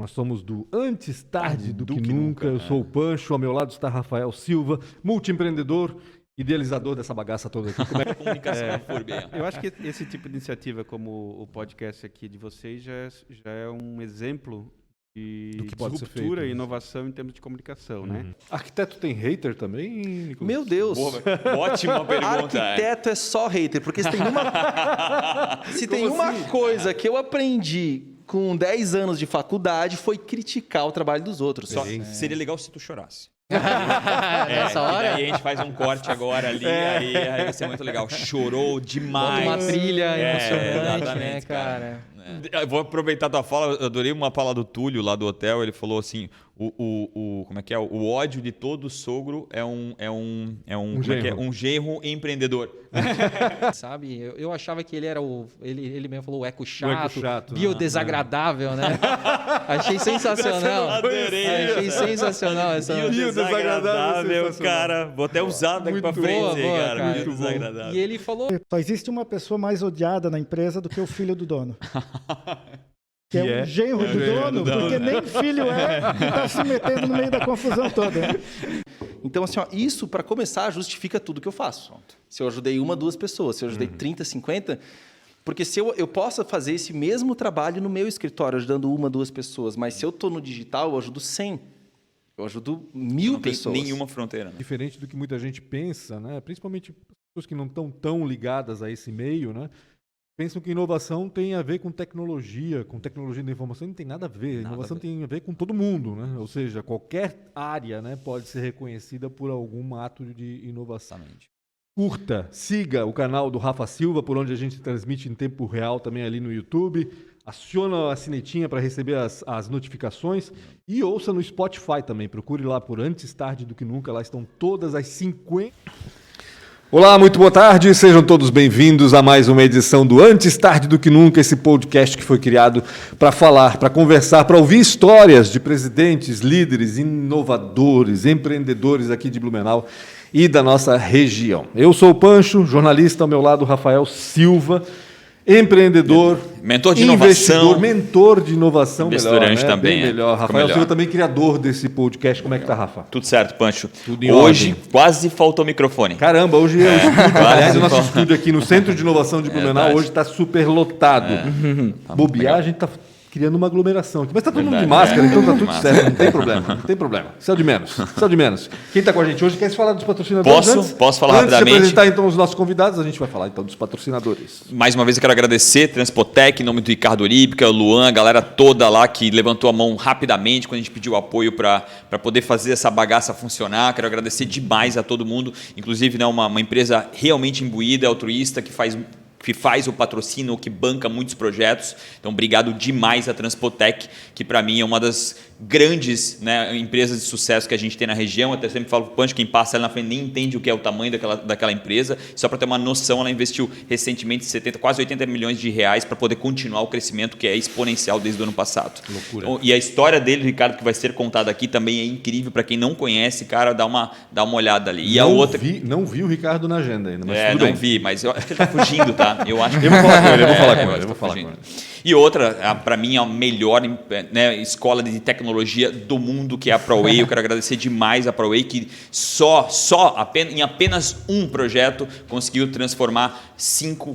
Nós somos do Antes Tarde do que Nunca. Eu sou o Pancho, ao meu lado está Rafael Silva, multiempreendedor, idealizador dessa bagaça toda aqui. Como é que comunicação for bem? Eu acho que esse tipo de iniciativa, como o podcast aqui de vocês, já é um exemplo de ruptura e inovação em termos de comunicação, né? Arquiteto tem hater também, Nicolas? Meu Deus! Ótima pergunta. Arquiteto é só hater, porque se tem uma coisa que eu aprendi com 10 anos de faculdade foi criticar o trabalho dos outros. Só seria legal se tu chorasse. Nessa hora? Aí a gente faz um corte agora ali, aí vai ser muito legal. Chorou demais. Bota uma trilha emocionante, né, exatamente, cara? Eu vou aproveitar a tua fala, eu adorei uma fala do Túlio lá do hotel, ele falou assim, como é que é? O ódio de todo sogro é um genro empreendedor. Sabe, eu achava que ele era ele mesmo falou o eco chato, chato, biodesagradável, né? Achei sensacional. Achei sensacional essa Biodesagradável, cara. Vou até usar daqui pra frente, cara. Biodesagradável. E ele falou... Só existe uma pessoa mais odiada na empresa do que o filho do dono. Que é o genro do dono, porque nem filho e está se metendo no meio da confusão toda. Então, assim, isso, para começar, justifica tudo que eu faço. Se eu ajudei 1, 2 pessoas, se eu ajudei 30, 50... Porque se eu posso fazer esse mesmo trabalho no meu escritório, ajudando 1, 2 pessoas, mas se eu estou no digital, eu ajudo 100. Eu ajudo 1000 pessoas. Nenhuma fronteira. Né? Diferente do que muita gente pensa, né? Principalmente pessoas que não estão tão ligadas a esse meio, né? Pensam que inovação tem a ver com tecnologia da informação. Não tem nada a ver. Inovação tem a ver com todo mundo, né? Ou seja, qualquer área, né, pode ser reconhecida por algum ato de inovação. Curta, siga o canal do Rafa Silva, por onde a gente transmite em tempo real também ali no YouTube. Aciona a sinetinha para receber as notificações e ouça no Spotify também. Procure lá por Antes Tarde do que Nunca. Lá estão todas as 50... Olá, muito boa tarde, sejam todos bem-vindos a mais uma edição do Antes Tarde do que Nunca, esse podcast que foi criado para falar, para conversar, para ouvir histórias de presidentes, líderes, inovadores, empreendedores aqui de Blumenau e da nossa região. Eu sou o Pancho, jornalista, ao meu lado Rafael Silva, empreendedor, mentor de investidor, mentor de inovação, restaurante melhor, né? também. Bem melhor. Rafael Silva também criador desse podcast. Como é que tá, Rafa? Tudo certo, Pancho. Tudo em hoje ordem. Quase faltou o microfone. Caramba, hoje é o estúdio. Aliás, o nosso estúdio aqui no Centro de Inovação de Blumenau hoje está super lotado. Bobear, a gente está criando uma aglomeração aqui. Mas está todo mundo de máscara, então está tudo certo. Não tem problema, não tem problema. Isso é o de menos. Isso é o de menos. Quem está com a gente hoje quer falar dos patrocinadores? Posso falar antes rapidamente? de apresentar então os nossos convidados, a gente vai falar então dos patrocinadores. Mais uma vez eu quero agradecer Transpotec, em nome do Ricardo Orípica, Luan, a galera toda lá que levantou a mão rapidamente quando a gente pediu apoio para poder fazer essa bagaça funcionar. Quero agradecer demais a todo mundo, inclusive, né, uma empresa realmente imbuída, altruísta, que faz o patrocínio, que banca muitos projetos. Então, obrigado demais à Transpotec, que para mim é uma das grandes, né, empresas de sucesso que a gente tem na região. Até sempre falo para o Pancho, quem passa ali na frente nem entende o que é o tamanho daquela empresa. Só para ter uma noção, ela investiu recentemente quase 80 milhões de reais para poder continuar o crescimento que é exponencial desde o ano passado. Loucura. Então, e a história dele, Ricardo, que vai ser contada aqui também é incrível. Para quem não conhece, cara, dá uma olhada ali. E não vi o Ricardo na agenda ainda, mas tudo não bem. vi, mas eu acho que ele está fugindo, tá? Eu acho que... Eu vou falar com ele. E outra, para mim, a melhor, né, escola de tecnologia do mundo, que é a ProWay. Eu quero agradecer demais a ProWay, que em apenas um projeto conseguiu transformar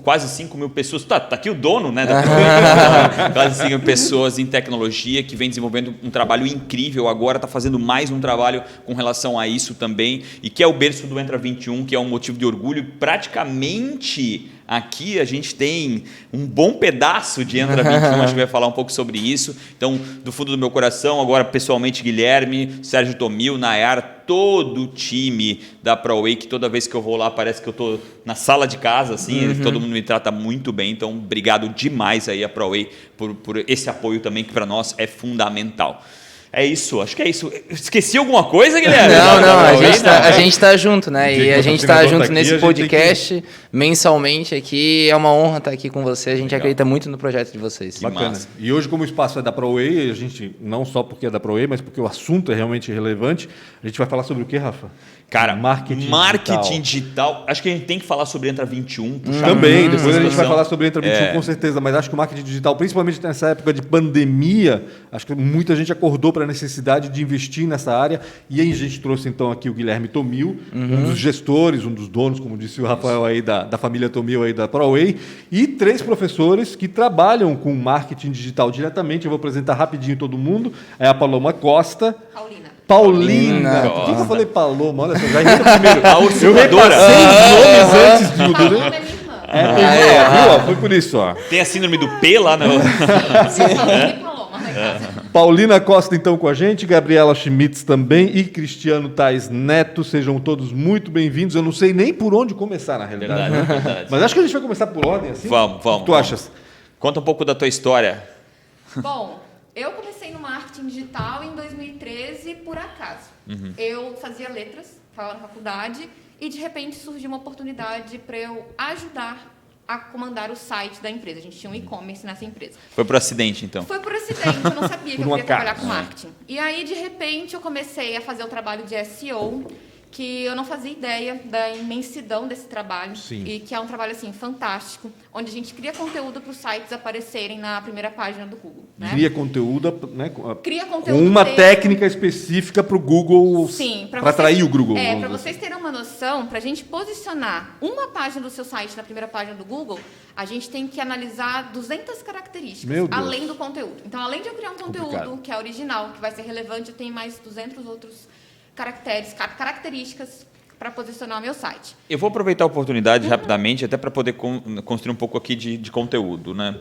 quase 5 mil pessoas. Tá aqui o dono, né, da ProWay, quase 5 mil pessoas em tecnologia, que vem desenvolvendo um trabalho incrível. Agora está fazendo mais um trabalho com relação a isso também, e que é o berço do Entra 21, que é um motivo de orgulho. Praticamente aqui a gente tem um bom pedaço de Entra 21, a gente vai falar um pouco sobre isso. Então, do fundo do meu coração, agora pessoalmente Guilherme, Sérgio Tomil, Nayara, todo o time da ProWay, que toda vez que eu vou lá parece que eu estou na sala de casa, assim, todo mundo me trata muito bem. Então, obrigado demais aí a ProWay por esse apoio também, que para nós é fundamental. É isso, acho que é isso. Esqueci alguma coisa, Guilherme? Não, a gente tá junto, né? E a gente tá junto nesse podcast mensalmente aqui. É uma honra estar aqui com você. A gente acredita muito no projeto de vocês. Bacana. Massa. E hoje, como o espaço é da ProWay, a gente, não só porque é da ProWay, mas porque o assunto é realmente relevante, a gente vai falar sobre o que, Rafa? Cara, marketing digital. Acho que a gente tem que falar sobre Entra 21. Também, depois a gente vai falar sobre Entra 21 com certeza, mas acho que o marketing digital, principalmente nessa época de pandemia, acho que muita gente acordou para a necessidade de investir nessa área, e aí a gente trouxe então aqui o Guilherme Tomil, um dos gestores, um dos donos, como disse o Rafael aí, da família Tomil aí da ProWay, e 3 professores que trabalham com marketing digital diretamente. Eu vou apresentar rapidinho todo mundo. É a Paloma Costa. Paulina. Por que eu falei Paloma? Olha só, já emenda primeiro. A usurpadora. Nomes antes de viu? Foi por isso, ó. Tem a síndrome do P lá, não? Paulina Costa, então, com a gente, Gabriela Schmitz também e Cristiano Tais Neto. Sejam todos muito bem-vindos. Eu não sei nem por onde começar, na realidade. Verdade. Mas acho que a gente vai começar por ordem, assim. Vamos. O que tu achas? Conta um pouco da tua história. Bom, eu comecei no marketing digital em 2013 por acaso. Eu fazia letras, estava na faculdade, e de repente surgiu uma oportunidade para eu ajudar a comandar o site da empresa. A gente tinha um e-commerce nessa empresa. Foi por acidente, então? Foi por acidente, eu não sabia que eu queria trabalhar com marketing. E aí, de repente, eu comecei a fazer o trabalho de SEO, que eu não fazia ideia da imensidão desse trabalho. Sim. E que é um trabalho assim fantástico, onde a gente cria conteúdo para os sites aparecerem na primeira página do Google. Né? Cria conteúdo, né? Cria Com conteúdo uma técnica específica para o Google. Sim, para atrair o Google. Para vocês terem uma noção, para a gente posicionar uma página do seu site na primeira página do Google, a gente tem que analisar 200 características, além do conteúdo. Então, além de eu criar um conteúdo que é original, que vai ser relevante, eu tenho mais 200 outros características para posicionar o meu site. Eu vou aproveitar a oportunidade rapidamente, até para poder construir um pouco aqui de conteúdo. Né?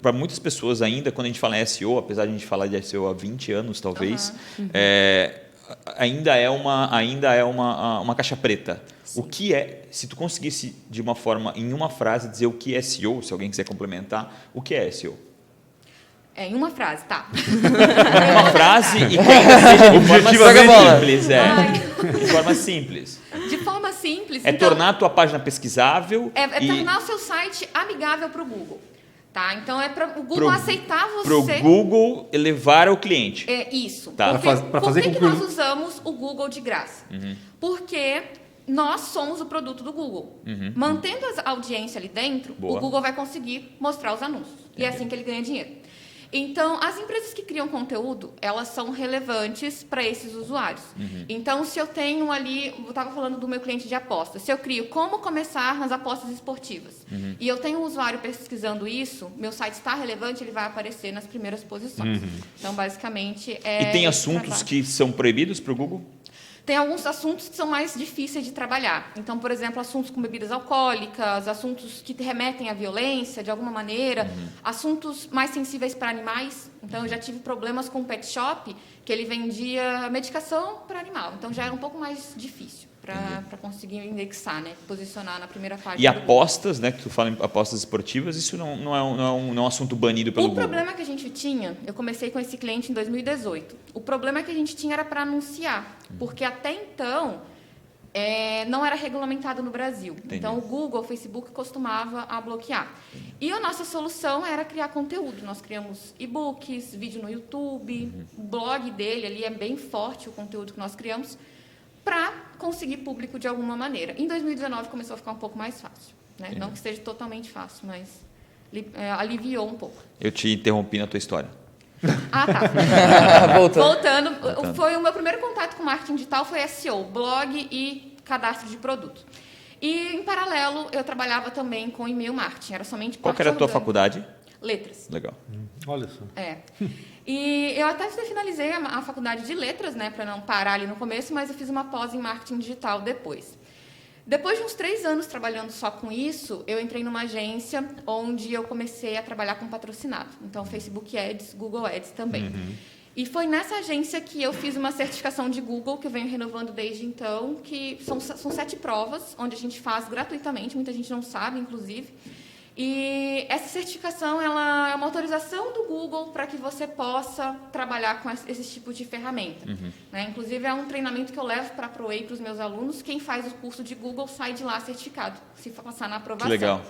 Para muitas pessoas ainda, quando a gente fala em SEO, apesar de a gente falar de SEO há 20 anos, talvez, ainda é uma caixa preta. Sim. O que é, se tu conseguisse, de uma forma, em uma frase, dizer o que é SEO, se alguém quiser complementar, o que é SEO? Em uma frase, tá. Uma frase e que seja de forma simples. De forma simples. De forma simples. É então, tornar a tua página pesquisável. Tornar o seu site amigável para o Google. Tá? Então, é para o Google aceitar você. Para o Google elevar ao cliente. É isso. Tá. Por que nós usamos o Google de graça? Porque nós somos o produto do Google. Mantendo a audiência ali dentro, o Google vai conseguir mostrar os anúncios. E é assim que ele ganha dinheiro. Então, as empresas que criam conteúdo, elas são relevantes para esses usuários. Então, se eu tenho ali, eu estava falando do meu cliente de apostas, se eu crio como começar nas apostas esportivas, e eu tenho um usuário pesquisando isso, meu site está relevante, ele vai aparecer nas primeiras posições. Então, basicamente, E tem assuntos que são proibidos para o Google? Tem alguns assuntos que são mais difíceis de trabalhar. Então, por exemplo, assuntos com bebidas alcoólicas, assuntos que remetem à violência, de alguma maneira, assuntos mais sensíveis para animais. Então, eu já tive problemas com o pet shop, que ele vendia medicação para animal. Então, já era um pouco mais difícil para conseguir indexar, né? Posicionar na primeira página. E apostas, né? Que tu fala em apostas esportivas, isso não é um assunto banido pelo Google. O problema que a gente tinha, eu comecei com esse cliente em 2018. O problema que a gente tinha era para anunciar, porque até então não era regulamentado no Brasil. Entendi. Então, o Google, o Facebook costumava a bloquear. E a nossa solução era criar conteúdo. Nós criamos e-books, vídeo no YouTube, o blog dele ali é bem forte, o conteúdo que nós criamos, para conseguir público de alguma maneira. Em 2019 começou a ficar um pouco mais fácil. Né? Não que esteja totalmente fácil, mas aliviou um pouco. Eu te interrompi na tua história. Ah, tá. Voltando, foi o meu primeiro contato com marketing digital, foi SEO, blog e cadastro de produto. E, em paralelo, eu trabalhava também com e-mail marketing. Era somente Qual que era a tua faculdade? Letras. Legal. Olha só. E eu até finalizei a faculdade de letras, né, para não parar ali no começo, mas eu fiz uma pós em marketing digital depois. Depois de uns 3 anos trabalhando só com isso, eu entrei numa agência onde eu comecei a trabalhar com patrocinado. Então, Facebook Ads, Google Ads também. E foi nessa agência que eu fiz uma certificação de Google, que eu venho renovando desde então, que são 7 provas, onde a gente faz gratuitamente, muita gente não sabe, inclusive. E essa certificação ela é uma autorização do Google para que você possa trabalhar com esse tipo de ferramenta. Né? Inclusive, é um treinamento que eu levo para a ProWay para os meus alunos. Quem faz o curso de Google sai de lá certificado, se passar na aprovação. Que legal.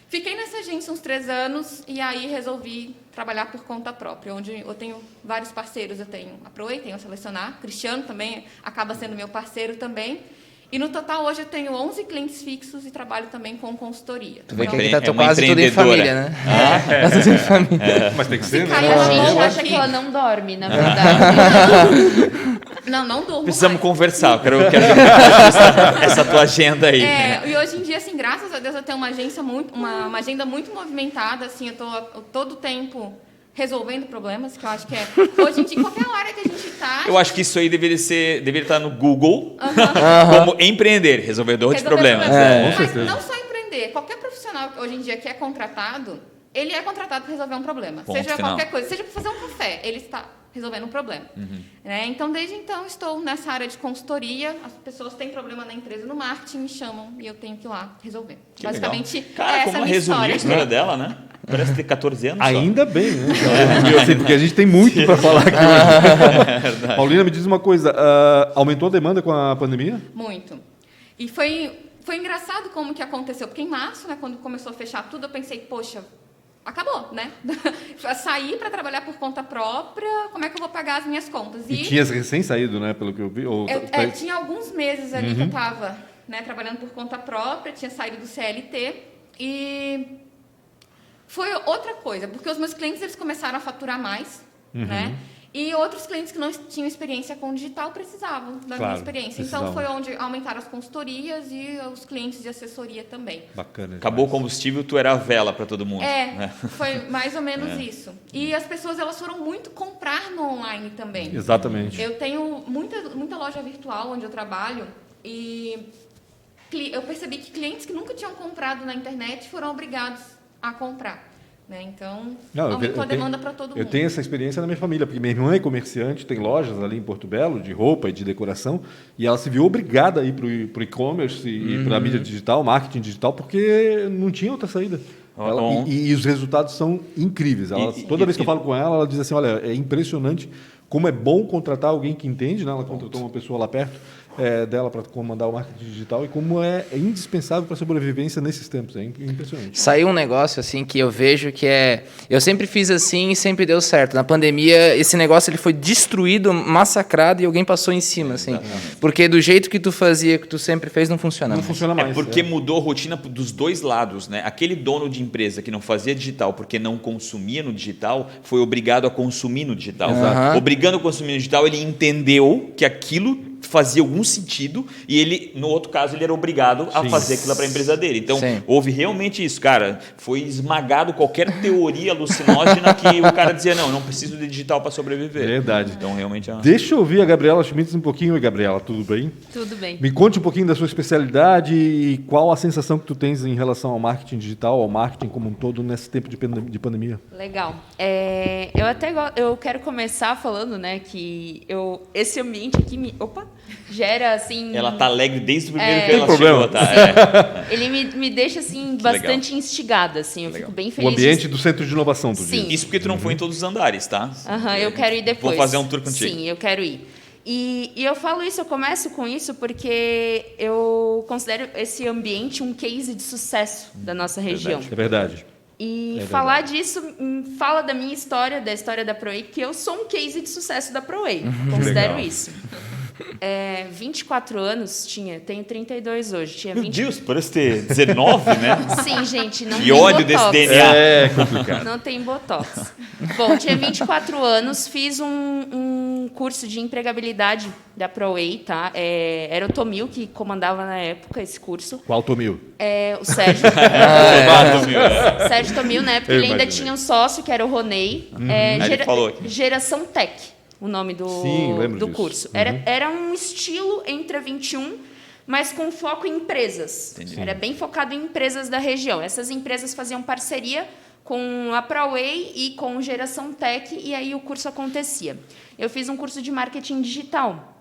Fiquei nessa agência uns 3 anos e aí resolvi trabalhar por conta própria, onde eu tenho vários parceiros. Eu tenho a ProWay, tenho a Selecionar, Cristiano também acaba sendo meu parceiro também. E no total, hoje eu tenho 11 clientes fixos e trabalho também com consultoria. Tu vê que tá quase tudo em família, né? Tá tudo em família. Mas tem que ser, né? A gente acha que ela não dorme, na verdade. Não durmo. Precisamos conversar, eu quero essa tua agenda aí. E hoje em dia, assim, graças a Deus, eu tenho uma agenda muito movimentada, assim, eu tô todo o tempo resolvendo problemas, que eu acho que hoje em dia, em qualquer área que a gente está... Eu acho que isso aí deveria estar no Google como empreender, resolvedor de problemas. Mas não só empreender, qualquer profissional hoje em dia que é contratado, ele é contratado para resolver um problema. Seja qualquer coisa, seja para fazer um café, ele está resolvendo um problema. Né? Então, desde então, estou nessa área de consultoria, as pessoas têm problema na empresa, no marketing, me chamam e eu tenho que ir lá resolver. Que basicamente, legal. Cara, como ela resumiu a história dela, né? Parece ter 14 anos. Ainda só. Bem, né? Assim, porque a gente tem muito para falar aqui hoje. Paulina, me diz uma coisa, aumentou a demanda com a pandemia? Muito. E foi engraçado como que aconteceu, porque em março, né, quando começou a fechar tudo, eu pensei, poxa, acabou, né? Sair para trabalhar por conta própria, como é que eu vou pagar as minhas contas? E tinhas recém-saído, né, pelo que eu vi? Tinha alguns meses ali que eu estava, né, trabalhando por conta própria, tinha saído do CLT e... Foi outra coisa, porque os meus clientes eles começaram a faturar mais, né? E outros clientes que não tinham experiência com digital precisavam da minha experiência. Então, foi onde aumentaram as consultorias e os clientes de assessoria também. Bacana. Acabou o combustível, tu era a vela para todo mundo. Né? Foi mais ou menos isso. E as pessoas elas foram muito comprar no online também. Exatamente. Eu tenho muita loja virtual onde eu trabalho e eu percebi que clientes que nunca tinham comprado na internet foram obrigados a comprar, né? Então, aumentou a demanda para todo mundo. Eu tenho essa experiência na minha família, porque minha irmã é comerciante, tem lojas ali em Porto Belo de roupa e de decoração, e ela se viu obrigada a ir para o e-commerce e para a mídia digital, marketing digital, porque não tinha outra saída. E os resultados são incríveis. Toda vez que eu falo com ela, ela diz assim, olha, é impressionante como é bom contratar alguém que entende, né? Ela contratou uma pessoa lá perto dela para comandar o marketing digital e como é indispensável para a sobrevivência nesses tempos. É impressionante. Saiu um negócio assim que eu vejo que eu sempre fiz assim e sempre deu certo. Na pandemia, esse negócio ele foi destruído, massacrado e alguém passou em cima, assim. Porque do jeito que tu fazia, que tu sempre fez, não funciona mais. Não funciona mais. Porque mudou a rotina dos dois lados, né? Aquele dono de empresa que não fazia digital porque não consumia no digital, foi obrigado a consumir no digital. Obrigando a consumir no digital, ele entendeu que aquilo fazia algum sentido e ele, no outro caso, ele era obrigado a fazer aquilo para a empresa dele. Então, houve realmente isso, cara. Foi esmagado qualquer teoria alucinógena que o cara dizia, não preciso de digital para sobreviver. Verdade. Então, realmente... Deixa eu ouvir a Gabriela Schmitz um pouquinho. Oi, Gabriela, tudo bem? Tudo bem. Me conte um pouquinho da sua especialidade e qual a sensação que tu tens em relação ao marketing digital, ao marketing como um todo, nesse tempo de pandemia. Legal. Eu quero começar falando, né, que esse ambiente aqui gera, assim... Ela tá alegre desde o primeiro que ela chegou, tá? Ele me deixa, assim, bastante instigada, assim. Eu fico bem feliz. O ambiente do centro de inovação, tu diz. Isso porque tu não foi em todos os andares, tá? Eu quero ir depois. Vou fazer um tour contigo. Sim, eu quero ir. E eu falo isso, eu começo com isso porque eu considero esse ambiente um case de sucesso da nossa região. É verdade. E falar disso fala da minha história, da história da ProWay, que eu sou um case de sucesso da ProWay. Considero isso. 24 anos tenho 32 hoje. Tinha 20... Meu Deus, parece ter 19, né? Sim, gente, não que tem ódio botox. desse DNA. É complicado. Não tem botox. Bom, tinha 24 anos, fiz um curso de empregabilidade da ProWay, tá? Era o Tomil que comandava na época esse curso. Qual Tomil? O Sérgio. Sérgio Tomil, na época ele ainda tinha um sócio, que era o Ronei. Ele falou aqui. Geração Tech, o nome do curso. Era um estilo Entra 21, mas com foco em empresas. Entendi. Era bem focado em empresas da região. Essas empresas faziam parceria com a ProWay e com Geração Tech, e aí o curso acontecia. Eu fiz um curso de marketing digital.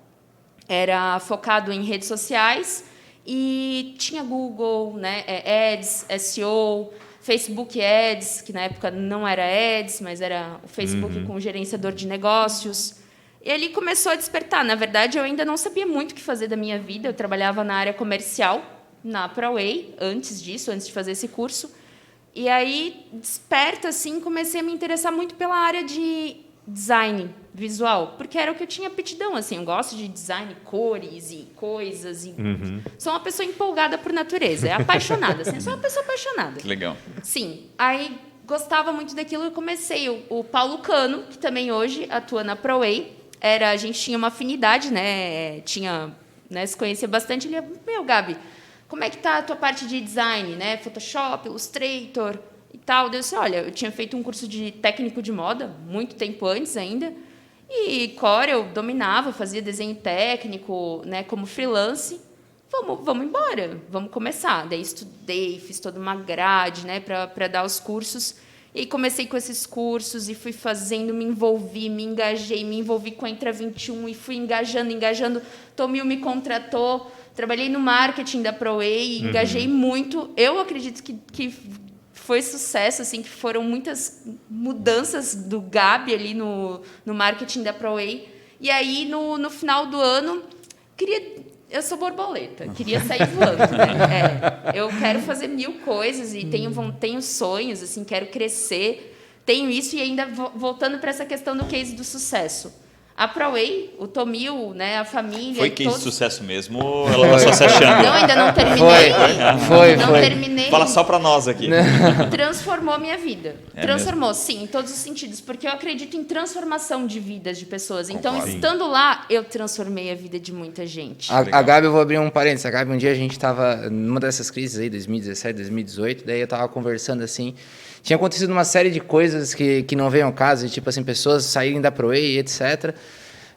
Era focado em redes sociais e tinha Google, né, Ads, SEO, Facebook Ads, que na época não era Ads, mas era o Facebook com o gerenciador de negócios. E ali começou a despertar. Na verdade, eu ainda não sabia muito o que fazer da minha vida. Eu trabalhava na área comercial, na ProWay, antes de fazer esse curso. E aí, desperta, assim, comecei a me interessar muito pela área de design visual, porque era o que eu tinha aptidão, assim, eu gosto de design, cores e coisas, e sou uma pessoa empolgada por natureza, apaixonada, assim, sou uma pessoa apaixonada. Que legal. Sim, aí gostava muito daquilo e comecei. O Paulo Cano, que também hoje atua na ProWay, a gente tinha uma afinidade, né, se conhecia bastante, ele meu, Gabi, como é que tá a tua parte de design, né, Photoshop, Illustrator e tal? Eu disse, olha, eu tinha feito um curso de técnico de moda, muito tempo antes ainda, e Core eu dominava, fazia desenho técnico, né, como freelance. Vamos embora, vamos começar. Daí estudei, fiz toda uma grade, né, para dar os cursos. E comecei com esses cursos e fui fazendo, me envolvi, me engajei, me envolvi com a Entra 21 e fui engajando. Tomil me contratou, trabalhei no marketing da ProWay, engajei muito. Eu acredito que foi sucesso, assim, que foram muitas mudanças do Gabi ali no marketing da ProWay. E aí, no final do ano, eu sou borboleta, queria sair voando, né? Eu quero fazer 1000 coisas e tenho sonhos, assim, quero crescer. Tenho isso e ainda voltando para essa questão do case do sucesso. A ProWay, o Tomil, né, a família... Foi case de sucesso mesmo ou ela está só se achando? Não, ainda não terminei. Foi. Terminei. Fala só para nós aqui. Transformou a minha vida. Transformou, sim, em todos os sentidos. Porque eu acredito em transformação de vidas de pessoas. Então, estando lá, eu transformei a vida de muita gente. A Gabi, eu vou abrir um parênteses. A Gabi, um dia a gente estava numa dessas crises aí, 2017, 2018, daí eu estava conversando assim... Tinha acontecido uma série de coisas que não veio ao caso, tipo assim, pessoas saírem da ProWay, etc.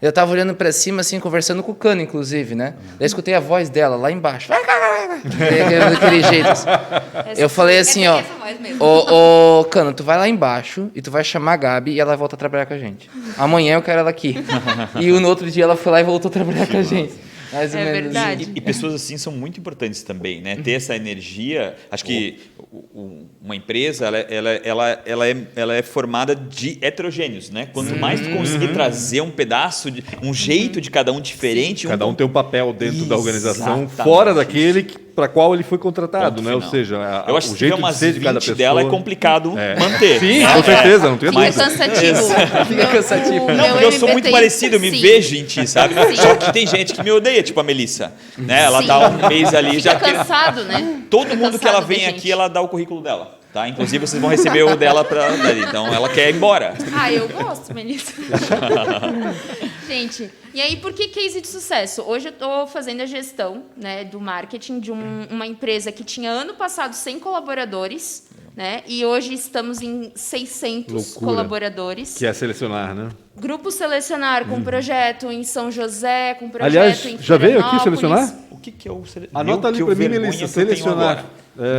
Eu estava olhando para cima, assim, conversando com o Cano, inclusive, né? Daí escutei a voz dela lá embaixo. Daquele jeito. Assim. Eu falei assim, ô, Cano, tu vai lá embaixo e tu vai chamar a Gabi e ela volta a trabalhar com a gente. Amanhã eu quero ela aqui. E no outro dia ela foi lá e voltou a trabalhar com a gente. Mais ou menos. Verdade. E pessoas assim são muito importantes também, né? Ter essa energia. Acho que uma empresa ela é formada de heterogêneos, né? Quanto mais tu conseguir trazer um pedaço, um jeito de cada um diferente. Cada um tem um papel dentro da organização, fora daquele para qual ele foi contratado, né? Ou seja, eu acho o jeito que de ser de cada pessoa dela é complicado manter. Sim, com certeza, não tenho dúvida. Fica cansativo. Não, porque eu sou muito parecido, eu me vejo em ti, sabe? Só que tem gente que me odeia, tipo a Melissa. Né? Ela tá um mês ali... Fica cansado, né? Todo mundo que ela vem aqui, ela dá o currículo dela. Tá? Inclusive, vocês vão receber o dela dali. Então, ela quer ir embora. Eu gosto, Melissa. Gente, e aí, por que case de sucesso? Hoje eu estou fazendo a gestão, né, do marketing de uma empresa que tinha ano passado 100 colaboradores, né, e hoje estamos em 600 colaboradores. Que é selecionar, né? Grupo Selecionar, com projeto em São José, com projeto Aliás, em já veio aqui selecionar? O que é o selecionar? Anota ali para mim, Melissa, selecionar.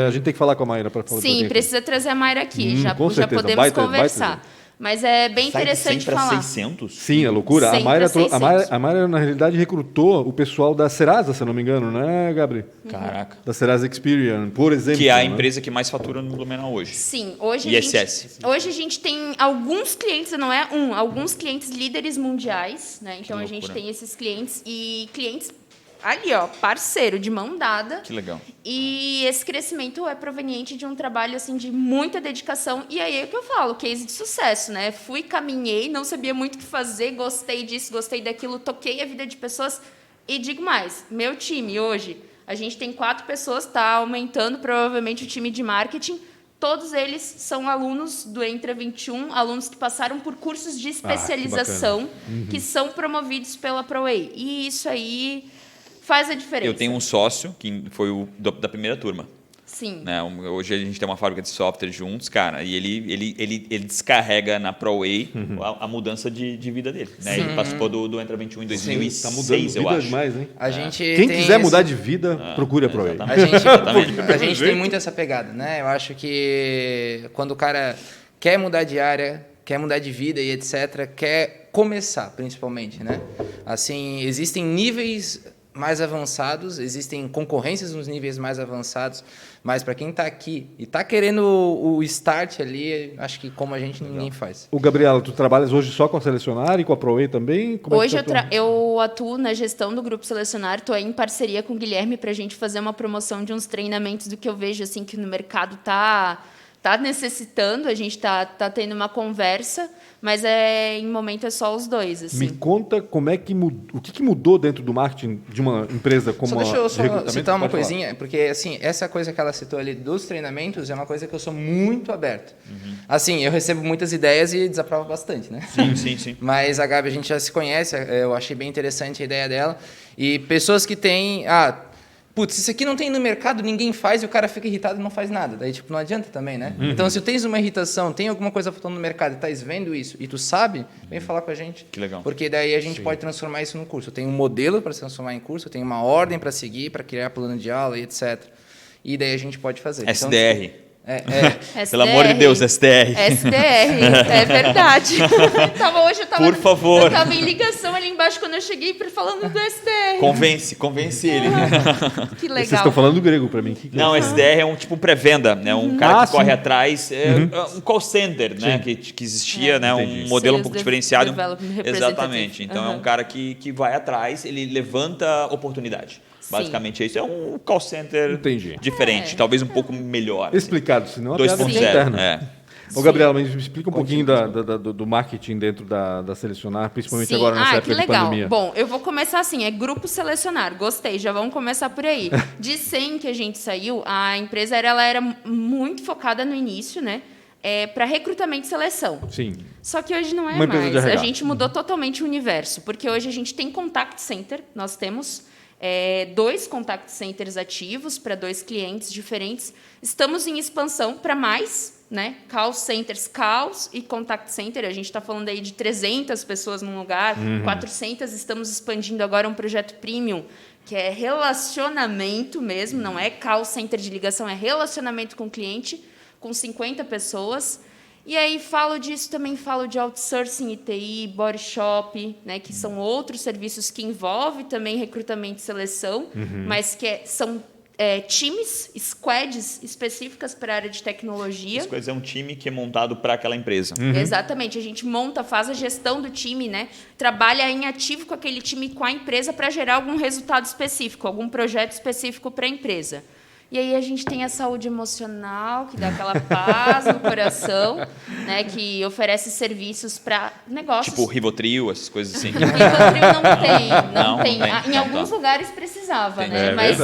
A gente tem que falar com a Mayra para falar. Sim, precisa trazer a Mayra aqui, já podemos Baita conversar. Mas é bem interessante falar. 600? Sim, é loucura. A Mayra, na realidade, recrutou o pessoal da Serasa, se eu não me engano, né, Gabriel? Caraca. Da Serasa Experian, por exemplo. Que é a empresa que mais fatura no Blumenau hoje. Sim, hoje ISS. Hoje a gente tem alguns clientes, não é alguns clientes líderes mundiais, né? Então a gente tem esses clientes e clientes ali, ó, parceiro, de mão dada. Que legal. E esse crescimento é proveniente de um trabalho, assim, de muita dedicação. E aí é o que eu falo, case de sucesso, né? Caminhei, não sabia muito o que fazer, gostei disso, gostei daquilo, toquei a vida de pessoas. E digo mais, meu time hoje, a gente tem 4 pessoas, está aumentando provavelmente o time de marketing. Todos eles são alunos do Entra 21, alunos que passaram por cursos de especialização que são promovidos pela ProWay. E isso aí faz a diferença. Eu tenho um sócio que foi da primeira turma. Sim. Né? Hoje a gente tem uma fábrica de software juntos, cara, e ele descarrega na ProWay a mudança de vida dele. Né? Ele participou do Entra 21 em 2006, tá mudando eu acho. Demais, hein? Quem quiser mudar de vida, procure a ProWay. A gente tem muito essa pegada, né? Eu acho que quando o cara quer mudar de área, quer mudar de vida e etc., quer começar, principalmente, né? Assim, existem níveis mais avançados, existem concorrências nos níveis mais avançados, mas para quem está aqui e está querendo o start ali, acho que como a gente ninguém faz. O Gabriela, tu trabalhas hoje só com a Selecionar e com a ProWay também? Hoje eu atuo na gestão do Grupo Selecionar, estou em parceria com o Guilherme para a gente fazer uma promoção de uns treinamentos do que eu vejo assim que no mercado tá tá necessitando, a gente tá tendo uma conversa, mas em momento é só os dois. Assim. Me conta como é que o que mudou dentro do marketing de uma empresa como Deixa eu só citar uma Pode coisinha, falar. porque assim, essa coisa que ela citou ali dos treinamentos é uma coisa que eu sou muito aberto. Assim, eu recebo muitas ideias e desaprovo bastante, né? Sim. Mas a Gabi, a gente já se conhece, eu achei bem interessante a ideia dela. E pessoas que têm... putz, isso aqui não tem no mercado, ninguém faz e o cara fica irritado e não faz nada. Daí, tipo, não adianta também, né? Então, se tu tens uma irritação, tem alguma coisa faltando no mercado e estás vendo isso e tu sabe, vem falar com a gente. Que legal. Porque daí a gente pode transformar isso no curso. Eu tenho um modelo para se transformar em curso, eu tenho uma ordem para seguir, para criar plano de aula e etc. E daí a gente pode fazer. SDR. SDR. Pelo amor de Deus, SDR. SDR, é verdade. Hoje eu tava, Por favor. Eu estava em ligação ali embaixo quando eu cheguei falando do SDR. Convence ele. Que legal. Vocês estão falando grego para mim. Não, SDR é um tipo pré-venda, né? Um cara que corre atrás, um call center, né? Que existia, né? Um modelo um pouco diferenciado. Exatamente. Então é um cara que vai atrás, ele levanta oportunidade. Basicamente é isso. É um call center diferente, talvez um pouco melhor. Explicado, senão a piada 2.0. interna. Ô, Gabriela, mas me explica um pouquinho do marketing dentro da Selecionar, principalmente agora nessa época de pandemia. Bom, eu vou começar assim, Grupo Selecionar, gostei, já vamos começar por aí. De 100 que a gente saiu, a empresa ela era muito focada no início, né? Para recrutamento e seleção. Sim. Só que hoje não é Uma empresa de mais. RH. A gente mudou totalmente o universo, porque hoje a gente tem contact center, nós temos 2 contact centers ativos para 2 clientes diferentes. Estamos em expansão para mais, né? Call centers, calls e contact center. A gente está falando aí de 300 pessoas num lugar, 400. Estamos expandindo agora um projeto premium, que é relacionamento mesmo, não é call center de ligação, é relacionamento com o cliente, com 50 pessoas. E aí falo disso, também falo de outsourcing ITI, body shop, né, que são outros serviços que envolvem também recrutamento e seleção, mas que são times, squads específicas para a área de tecnologia. Squads é um time que é montado para aquela empresa. Exatamente, a gente faz a gestão do time, né, trabalha em ativo com aquele time, com a empresa, para gerar algum resultado específico, algum projeto específico para a empresa. E aí a gente tem a saúde emocional, que dá aquela paz no coração, né, que oferece serviços para negócios. Tipo Rivotril, essas coisas assim. Rivotril não tem. Em alguns lugares precisava, né? Mas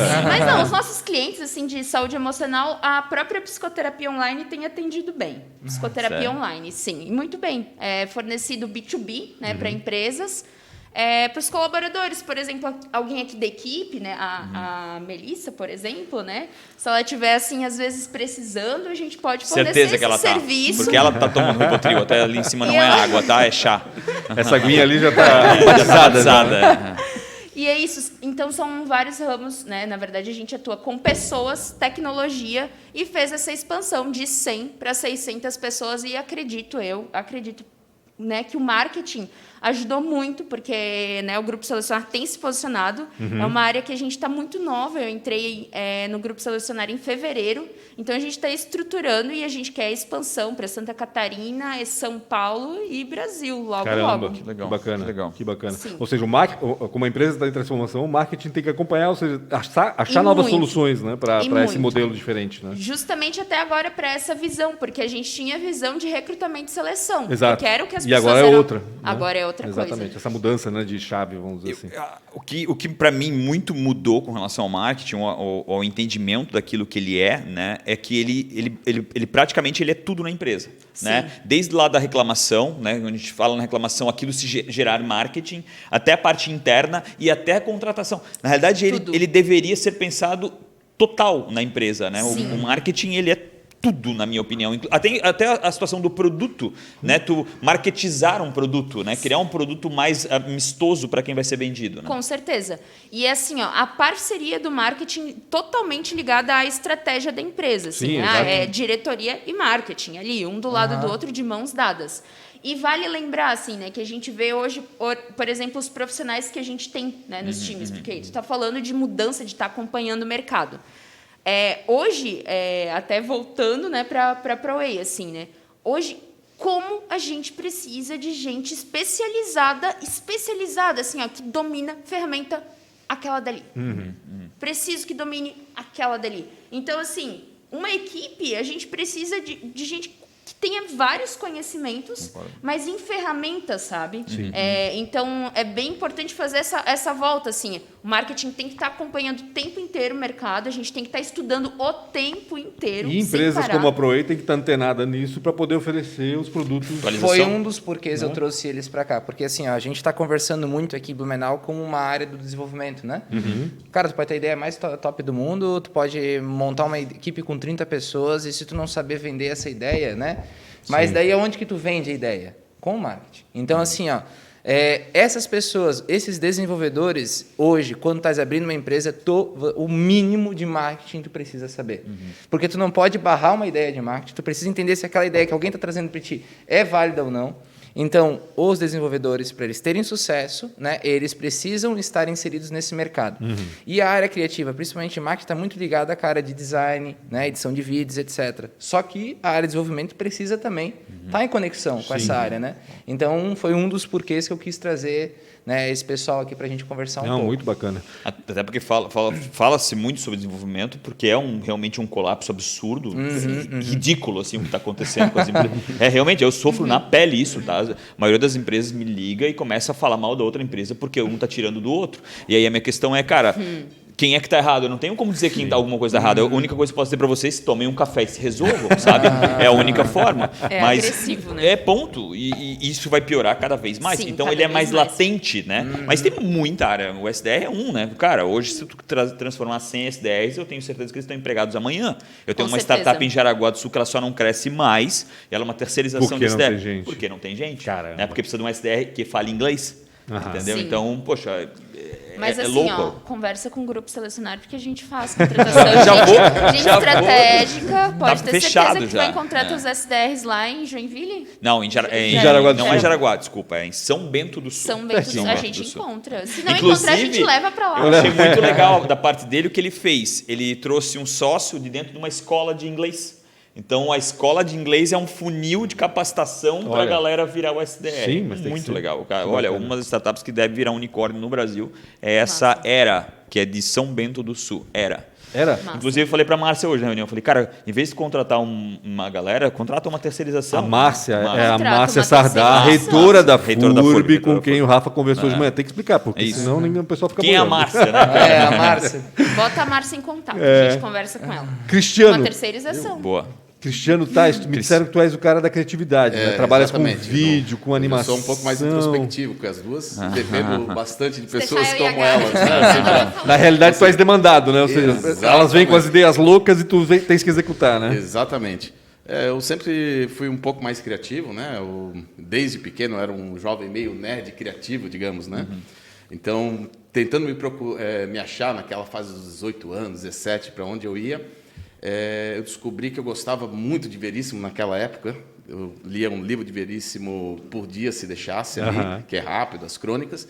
não, os nossos clientes assim, de saúde emocional, a própria psicoterapia online tem atendido bem. Psicoterapia online, sim. E muito bem. É fornecido B2B, né, para empresas. Para os colaboradores, por exemplo, alguém aqui da equipe, né, a Melissa, por exemplo, né, se ela estiver, assim, às vezes precisando, a gente pode fornecer esse serviço. Porque ela está tomando Rivotril, até ali em cima não é água, tá? É chá. Essa aguinha ali já está batizada. E é isso. Então, são vários ramos, né? Na verdade, a gente atua com pessoas, tecnologia, e fez essa expansão de 100 para 600 pessoas, e acredito, né, que o marketing ajudou muito, porque, né, o Grupo Selecionar tem se posicionado. É uma área que a gente está muito nova. Eu entrei no Grupo Selecionar em fevereiro, então a gente está estruturando e a gente quer expansão para Santa Catarina, São Paulo e Brasil, logo. Que legal. Que bacana. Sim. Ou seja, como a empresa está em transformação, o marketing tem que acompanhar, ou seja, achar novas soluções, né, para esse modelo diferente. Né? Justamente até agora para essa visão, porque a gente tinha visão de recrutamento e seleção. Exato. Eu quero que as e pessoas agora é outra. Né? Agora é outra coisa. Exatamente, essa mudança, né, de chave, vamos dizer assim. O que para mim muito mudou com relação ao marketing, ao entendimento daquilo que ele é, né, é que ele praticamente ele é tudo na empresa. Né? Desde lá da reclamação, né, quando a gente fala na reclamação, aquilo se gerar marketing, até a parte interna e até a contratação. Na realidade, ele deveria ser pensado total na empresa. Né? O marketing ele é tudo, na minha opinião. Até a situação do produto, né? Tu marketizar um produto, né? Criar um produto mais amistoso para quem vai ser vendido. Né? Com certeza. E é assim, a parceria do marketing totalmente ligada à estratégia da empresa. Assim, Sim, é diretoria e marketing ali, um do lado do outro, de mãos dadas. E vale lembrar, assim, né, que a gente vê hoje, por exemplo, os profissionais que a gente tem, né, nos times, porque tu está falando de mudança, de estar acompanhando o mercado. Hoje, até voltando, né, para a ProWay, assim, né, hoje, como a gente precisa de gente especializada, assim, ó, que domina ferramenta aquela dali. Preciso que domine aquela dali. Então, assim, uma equipe, a gente precisa de gente que tenha vários conhecimentos, mas em ferramentas, sabe? Então, é bem importante fazer essa volta, assim. O marketing tem que estar acompanhando o tempo inteiro o mercado, a gente tem que estar estudando o tempo inteiro. E empresas como a ProWay tem que estar antenada nisso para poder oferecer os produtos. Foi um dos porquês eu trouxe eles para cá. Porque assim, a gente está conversando muito aqui em Blumenau como uma área do desenvolvimento, né? Cara, tu pode ter a ideia mais top do mundo, tu pode montar uma equipe com 30 pessoas e se tu não saber vender essa ideia, né? Mas daí aonde que tu vende a ideia? Com o marketing. Então, assim, ó, essas pessoas, esses desenvolvedores, hoje, quando estás abrindo uma empresa, o mínimo de marketing tu precisa saber. Porque tu não pode barrar uma ideia de marketing, tu precisa entender se aquela ideia que alguém está trazendo para ti é válida ou não. Então, os desenvolvedores, para eles terem sucesso, né, eles precisam estar inseridos nesse mercado. E a área criativa, principalmente marketing, está muito ligada à área de design, né, edição de vídeos, etc. Só que a área de desenvolvimento precisa também estar em conexão com essa área. Né? Então, foi um dos porquês que eu quis trazer, né, esse pessoal aqui para a gente conversar um pouco. Muito bacana. Até porque fala-se muito sobre desenvolvimento, porque é realmente um colapso absurdo, ridículo assim, o que está acontecendo com as empresas. Realmente, eu sofro na pele isso. Tá? A maioria das empresas me liga e começa a falar mal da outra empresa porque um está tirando do outro. E aí a minha questão é, cara... Quem é que está errado? Eu não tenho como dizer quem está alguma coisa errada. A única coisa que eu posso dizer para vocês é tomem um café e se resolvam, sabe? É a única forma. Mas agressivo, né? Ponto. E isso vai piorar cada vez mais. Sim, então ele é mais latente, né? Mas tem muita área. O SDR é né? Cara, hoje se tu transformar 100 SDRs, eu tenho certeza que eles estão empregados amanhã. Eu tenho uma startup em Jaraguá do Sul que ela só não cresce mais. E ela é uma terceirização do SDR. Tem gente? Porque não tem gente. Caramba. Porque precisa de um SDR que fale inglês. Entendeu? Sim. Então, poxa... Mas assim, louco. Conversa com o grupo selecionário, porque a gente faz contratação. gente estratégica, pode ter certeza que vai encontrar teus SDRs lá em Joinville? Não, em Jaraguá do Sul. Não é Jaraguá, desculpa, é em São Bento do Sul. São Bento do Sul, a gente encontra. Se não Inclusive, encontrar, a gente leva para lá. Eu achei muito legal da parte dele o que ele fez. Ele trouxe um sócio de dentro de uma escola de inglês. Então, a escola de inglês é um funil de capacitação para a galera virar o SDR. Sim, mas tem muito que legal. Olha, uma das startups que deve virar unicórnio no Brasil é essa Era, que é de São Bento do Sul. Era? Inclusive, eu falei para a Márcia hoje na reunião. Eu falei, cara, em vez de contratar uma galera, contrata uma terceirização. A Márcia é a Márcia Sardá, reitora da FURB, com quem o Rafa conversou de manhã. Tem que explicar, porque senão o pessoal fica Quem é a Márcia, né? A Márcia. Bota a Márcia em contato, a gente conversa com ela. Cristiano. Uma terceirização. Boa. Cristiano Tais, me disseram que tu és o cara da criatividade, né? Trabalhas com vídeo, com animação. Eu sou um pouco mais introspectivo, porque as duas dependo bastante de pessoas deixar como elas. Né? Na realidade, tu és demandado, né? Ou seja, elas vêm com as ideias loucas e tu tens que executar, né? Exatamente. Eu sempre fui um pouco mais criativo, né? Desde pequeno eu era um jovem meio nerd criativo, digamos, né? Então, tentando me achar naquela fase dos 18 anos, 17, para onde eu ia, eu descobri que eu gostava muito de Veríssimo naquela época. Eu lia um livro de Veríssimo por dia, se deixasse ali, que é rápido, as crônicas.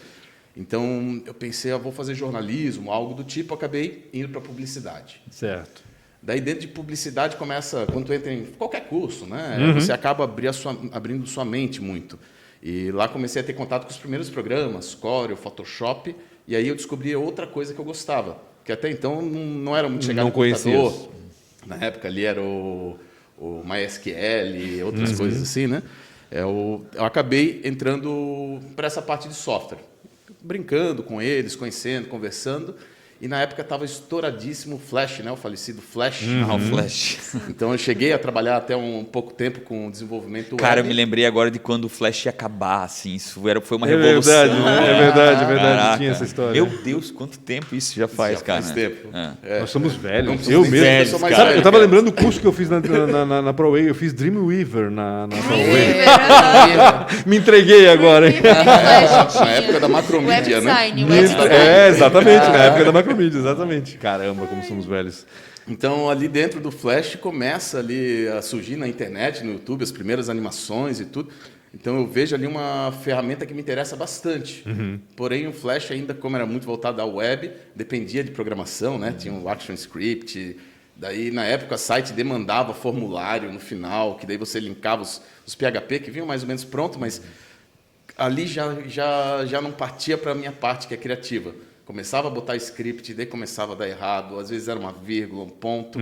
Então, eu pensei, vou fazer jornalismo, algo do tipo. Acabei indo para publicidade. Certo. Daí, dentro de publicidade, começa, quando tu entra em qualquer curso, né? Você acaba abrindo sua mente muito. E lá comecei a ter contato com os primeiros programas, Corel, Photoshop, e aí eu descobri outra coisa que eu gostava, que até então não era muito chegado no computador. Na época ali era o MySQL, outras coisas assim, né? Eu acabei entrando para essa parte de software, brincando com eles, conhecendo, conversando. E na época estava estouradíssimo o Flash, né? O falecido Flash. O Flash. Então eu cheguei a trabalhar até um pouco tempo com desenvolvimento web. Cara, eu me lembrei agora de quando o Flash ia acabar, assim. Isso foi uma revolução. É verdade. Tinha essa história. Meu Deus, quanto tempo isso já faz, cara. Faz tempo. Nós somos velhos. Eu mesmo. velhos, sou mais cara. velho, Eu tava lembrando do curso que eu fiz na ProWay. Eu fiz Dreamweaver na ProWay. Me entreguei agora, hein? Na época da Macromedia, né? Exatamente, na época da Macromedia, exatamente. Caramba, como somos velhos. Então, ali dentro do Flash, começa ali a surgir na internet, no YouTube, as primeiras animações e tudo. Então, eu vejo ali uma ferramenta que me interessa bastante. Porém, o Flash ainda, como era muito voltado à web, dependia de programação, né? Tinha o ActionScript. Daí, na época, o site demandava formulário no final, que daí você linkava os PHP, que vinham mais ou menos pronto, mas ali já não partia para a minha parte, que é criativa. Começava a botar script, daí começava a dar errado, às vezes era uma vírgula, um ponto.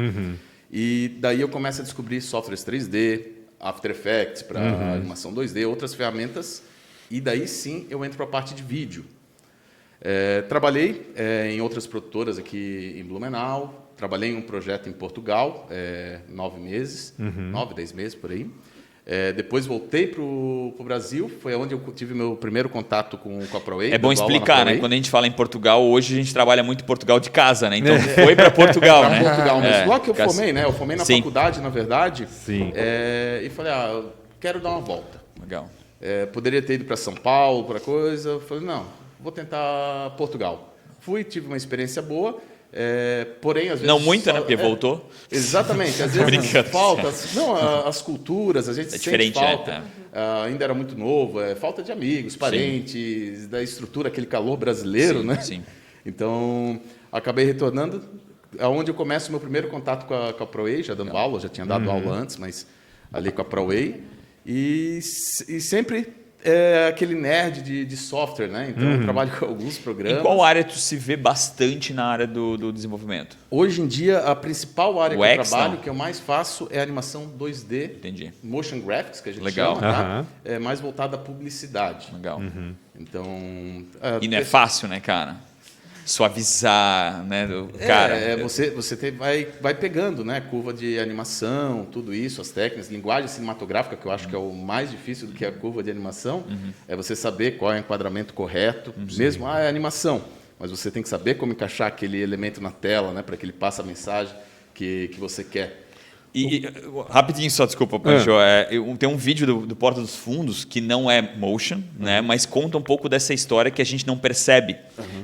E daí eu começo a descobrir softwares 3D, After Effects para animação 2D, outras ferramentas. E daí sim eu entro para a parte de vídeo. Trabalhei em outras produtoras aqui em Blumenau. Trabalhei em um projeto em Portugal, 9 meses, 9, 10 meses por aí. Depois voltei para o Brasil, foi onde eu tive meu primeiro contato com a ProWay. É bom explicar, né? Quando a gente fala em Portugal, hoje a gente trabalha muito em Portugal de casa, né? Então foi para Portugal, né? Portugal mesmo. Logo que eu formei, né? Eu formei na Sim. faculdade, na verdade. Sim. E falei, eu quero dar uma volta. Legal. Poderia ter ido para São Paulo, para coisa. Eu falei, não, vou tentar Portugal. Fui, tive uma experiência boa. Porém, às vezes... Não muita, né? Porque voltou. Exatamente. Às vezes falta... Não, as culturas, a gente sente diferente, falta. Né? Ainda era muito novo. Falta de amigos, parentes, sim, da estrutura, aquele calor brasileiro, sim, né? Sim. Então, acabei retornando, aonde eu começo o meu primeiro contato com a ProWay, já dando aula, já tinha dado aula antes, mas ali com a ProWay. E sempre... aquele nerd de software, né? Então eu trabalho com alguns programas. Em qual área tu se vê bastante na área do desenvolvimento? Hoje em dia, a principal área que eu trabalho, não? que eu mais faço, é animação 2D. Entendi. Motion graphics, que a gente Legal. chama, tá? É mais voltada à publicidade. Legal. Então... E não é fácil, né, cara? Suavizar, né, cara. Você vai pegando, né, curva de animação, tudo isso, as técnicas, linguagem cinematográfica, que eu acho que é o mais difícil do que a curva de animação, é você saber qual é o enquadramento correto, mesmo, é animação, mas você tem que saber como encaixar aquele elemento na tela, né, para que ele passe a mensagem que você quer. Rapidinho só, desculpa, Pancho. Tem um vídeo do Porta dos Fundos que não é motion, né, mas conta um pouco dessa história que a gente não percebe.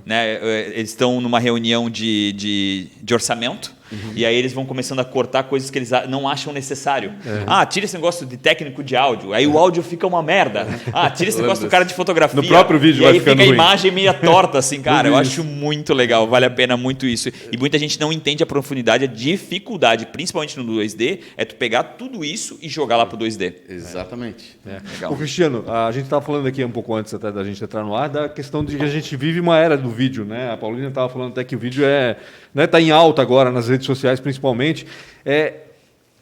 Né? Eles estão numa reunião de orçamento e aí eles vão começando a cortar coisas que eles não acham necessário. Tira esse negócio de técnico de áudio, aí o áudio fica uma merda. Tira esse negócio do cara de fotografia. No próprio vídeo e vai aí ficando fica a ruim. imagem meio torta, assim, cara. Eu acho muito legal, vale a pena muito isso. E muita gente não entende a profundidade, a dificuldade, principalmente no 2D, é tu pegar tudo isso e jogar lá pro 2D. Exatamente. Legal. Ô, Cristiano, a gente estava falando aqui um pouco antes até da gente entrar no ar, da questão de que a gente vive uma era do vídeo, né? A Paulina estava falando até que o vídeo tá em alta agora nas redes sociais, principalmente.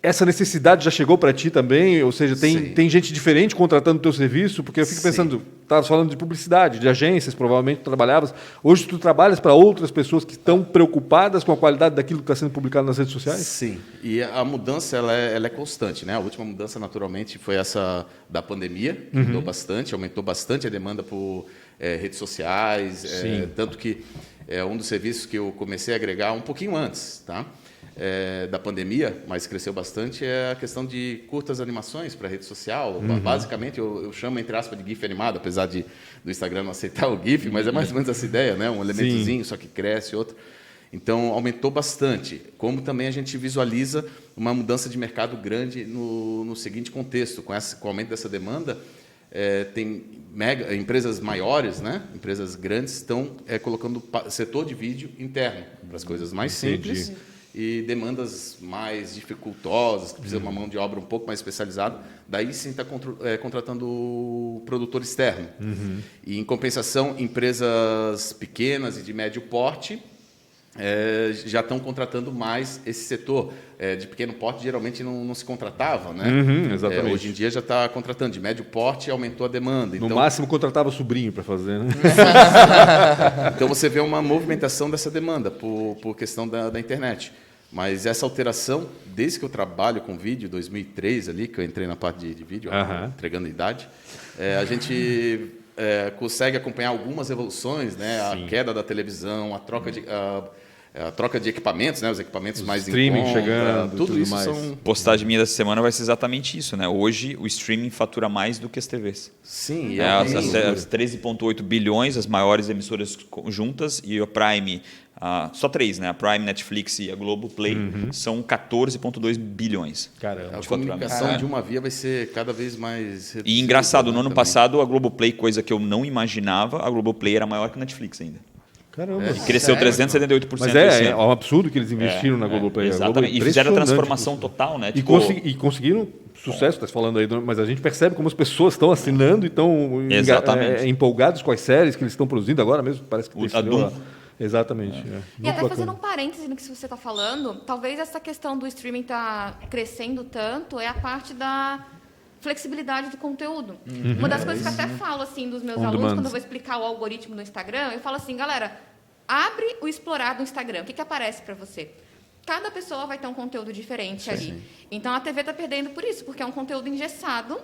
Essa necessidade já chegou para ti também? Ou seja, tem gente diferente contratando o teu serviço? Porque eu fico pensando, estavas falando de publicidade, de agências, provavelmente tu trabalhavas. Hoje tu trabalhas para outras pessoas que estão preocupadas com a qualidade daquilo que está sendo publicado nas redes sociais? Sim, e a mudança ela é constante, né? A última mudança, naturalmente, foi essa da pandemia, que mudou bastante, aumentou bastante a demanda por redes sociais, tanto que é um dos serviços que eu comecei a agregar um pouquinho antes, tá? Da pandemia, mas cresceu bastante, é a questão de curtas animações para rede social. Basicamente, eu chamo, entre aspas, de GIF animado, apesar do Instagram não aceitar o GIF, mas é mais ou menos essa ideia, né? Um elementozinho, só que cresce, outro. Então, aumentou bastante. Como também a gente visualiza uma mudança de mercado grande no seguinte contexto. Com o aumento dessa demanda, tem empresas maiores, né? Empresas grandes, estão colocando setor de vídeo interno para as coisas mais simples. E demandas mais dificultosas, que precisam de uma mão de obra um pouco mais especializada, daí sim está contratando o produtor externo. E, em compensação, empresas pequenas e de médio porte já estão contratando mais esse setor. De pequeno porte, geralmente, não se contratava, né? Exatamente. Hoje em dia já está contratando. De médio porte, aumentou a demanda. No máximo, contratava o sobrinho para fazer, né? Então, você vê uma movimentação dessa demanda por questão da internet. Mas essa alteração, desde que eu trabalho com vídeo, 2003 ali, que eu entrei na parte de vídeo, entregando a idade, a gente consegue acompanhar algumas evoluções, né? A queda da televisão, a troca de equipamentos, né? Os equipamentos mais streaming em conta, chegando, tudo isso mais. Postagem minha dessa semana vai ser exatamente isso, né? Hoje o streaming fatura mais do que as TVs. Sim, as 13,8 bilhões, as maiores emissoras juntas, e a Prime, só 3, né? A Prime, Netflix e a Globoplay são 14,2 bilhões. Caramba. A comunicação de uma via vai ser cada vez mais reduzida. E engraçado, no ano passado a Globoplay, coisa que eu não imaginava, a Globoplay era maior que a Netflix ainda. Caramba. E cresceu 378%. Mas é um absurdo que eles investiram na Globoplay. Exatamente. E fizeram a transformação total, né? E conseguiram sucesso, está falando aí, mas a gente percebe como as pessoas estão assinando e estão empolgados com as séries que eles estão produzindo agora mesmo. Parece que a Doom. Exatamente. E até fazendo um parêntese no que você está falando, talvez essa questão do streaming estar crescendo tanto é a parte da flexibilidade do conteúdo. Uma das coisas que eu até falo assim dos meus alunos, quando eu vou explicar o algoritmo do Instagram, eu falo assim, galera, abre o explorar do Instagram. O que aparece para você? Cada pessoa vai ter um conteúdo diferente ali. Então, a TV está perdendo por isso, porque é um conteúdo engessado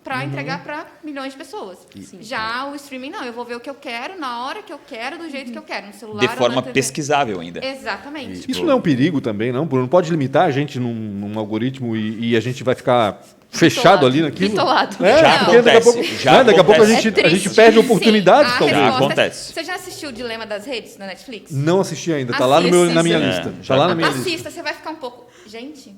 para entregar para milhões de pessoas. Já o streaming, não. Eu vou ver o que eu quero, na hora que eu quero, do jeito que eu quero. No celular de forma pesquisável ainda. Exatamente. Isso não é um perigo também, não? Não pode limitar a gente num algoritmo e a gente vai ficar fechado ali naquilo? Bitolado. Já acontece. Daqui a pouco a gente perde oportunidades, talvez. Já acontece. Você já assistiu o Dilema das Redes na Netflix? Não assisti ainda. Tá lá na minha lista. Tá lá na minha lista. Assista, você vai ficar um pouco... Gente...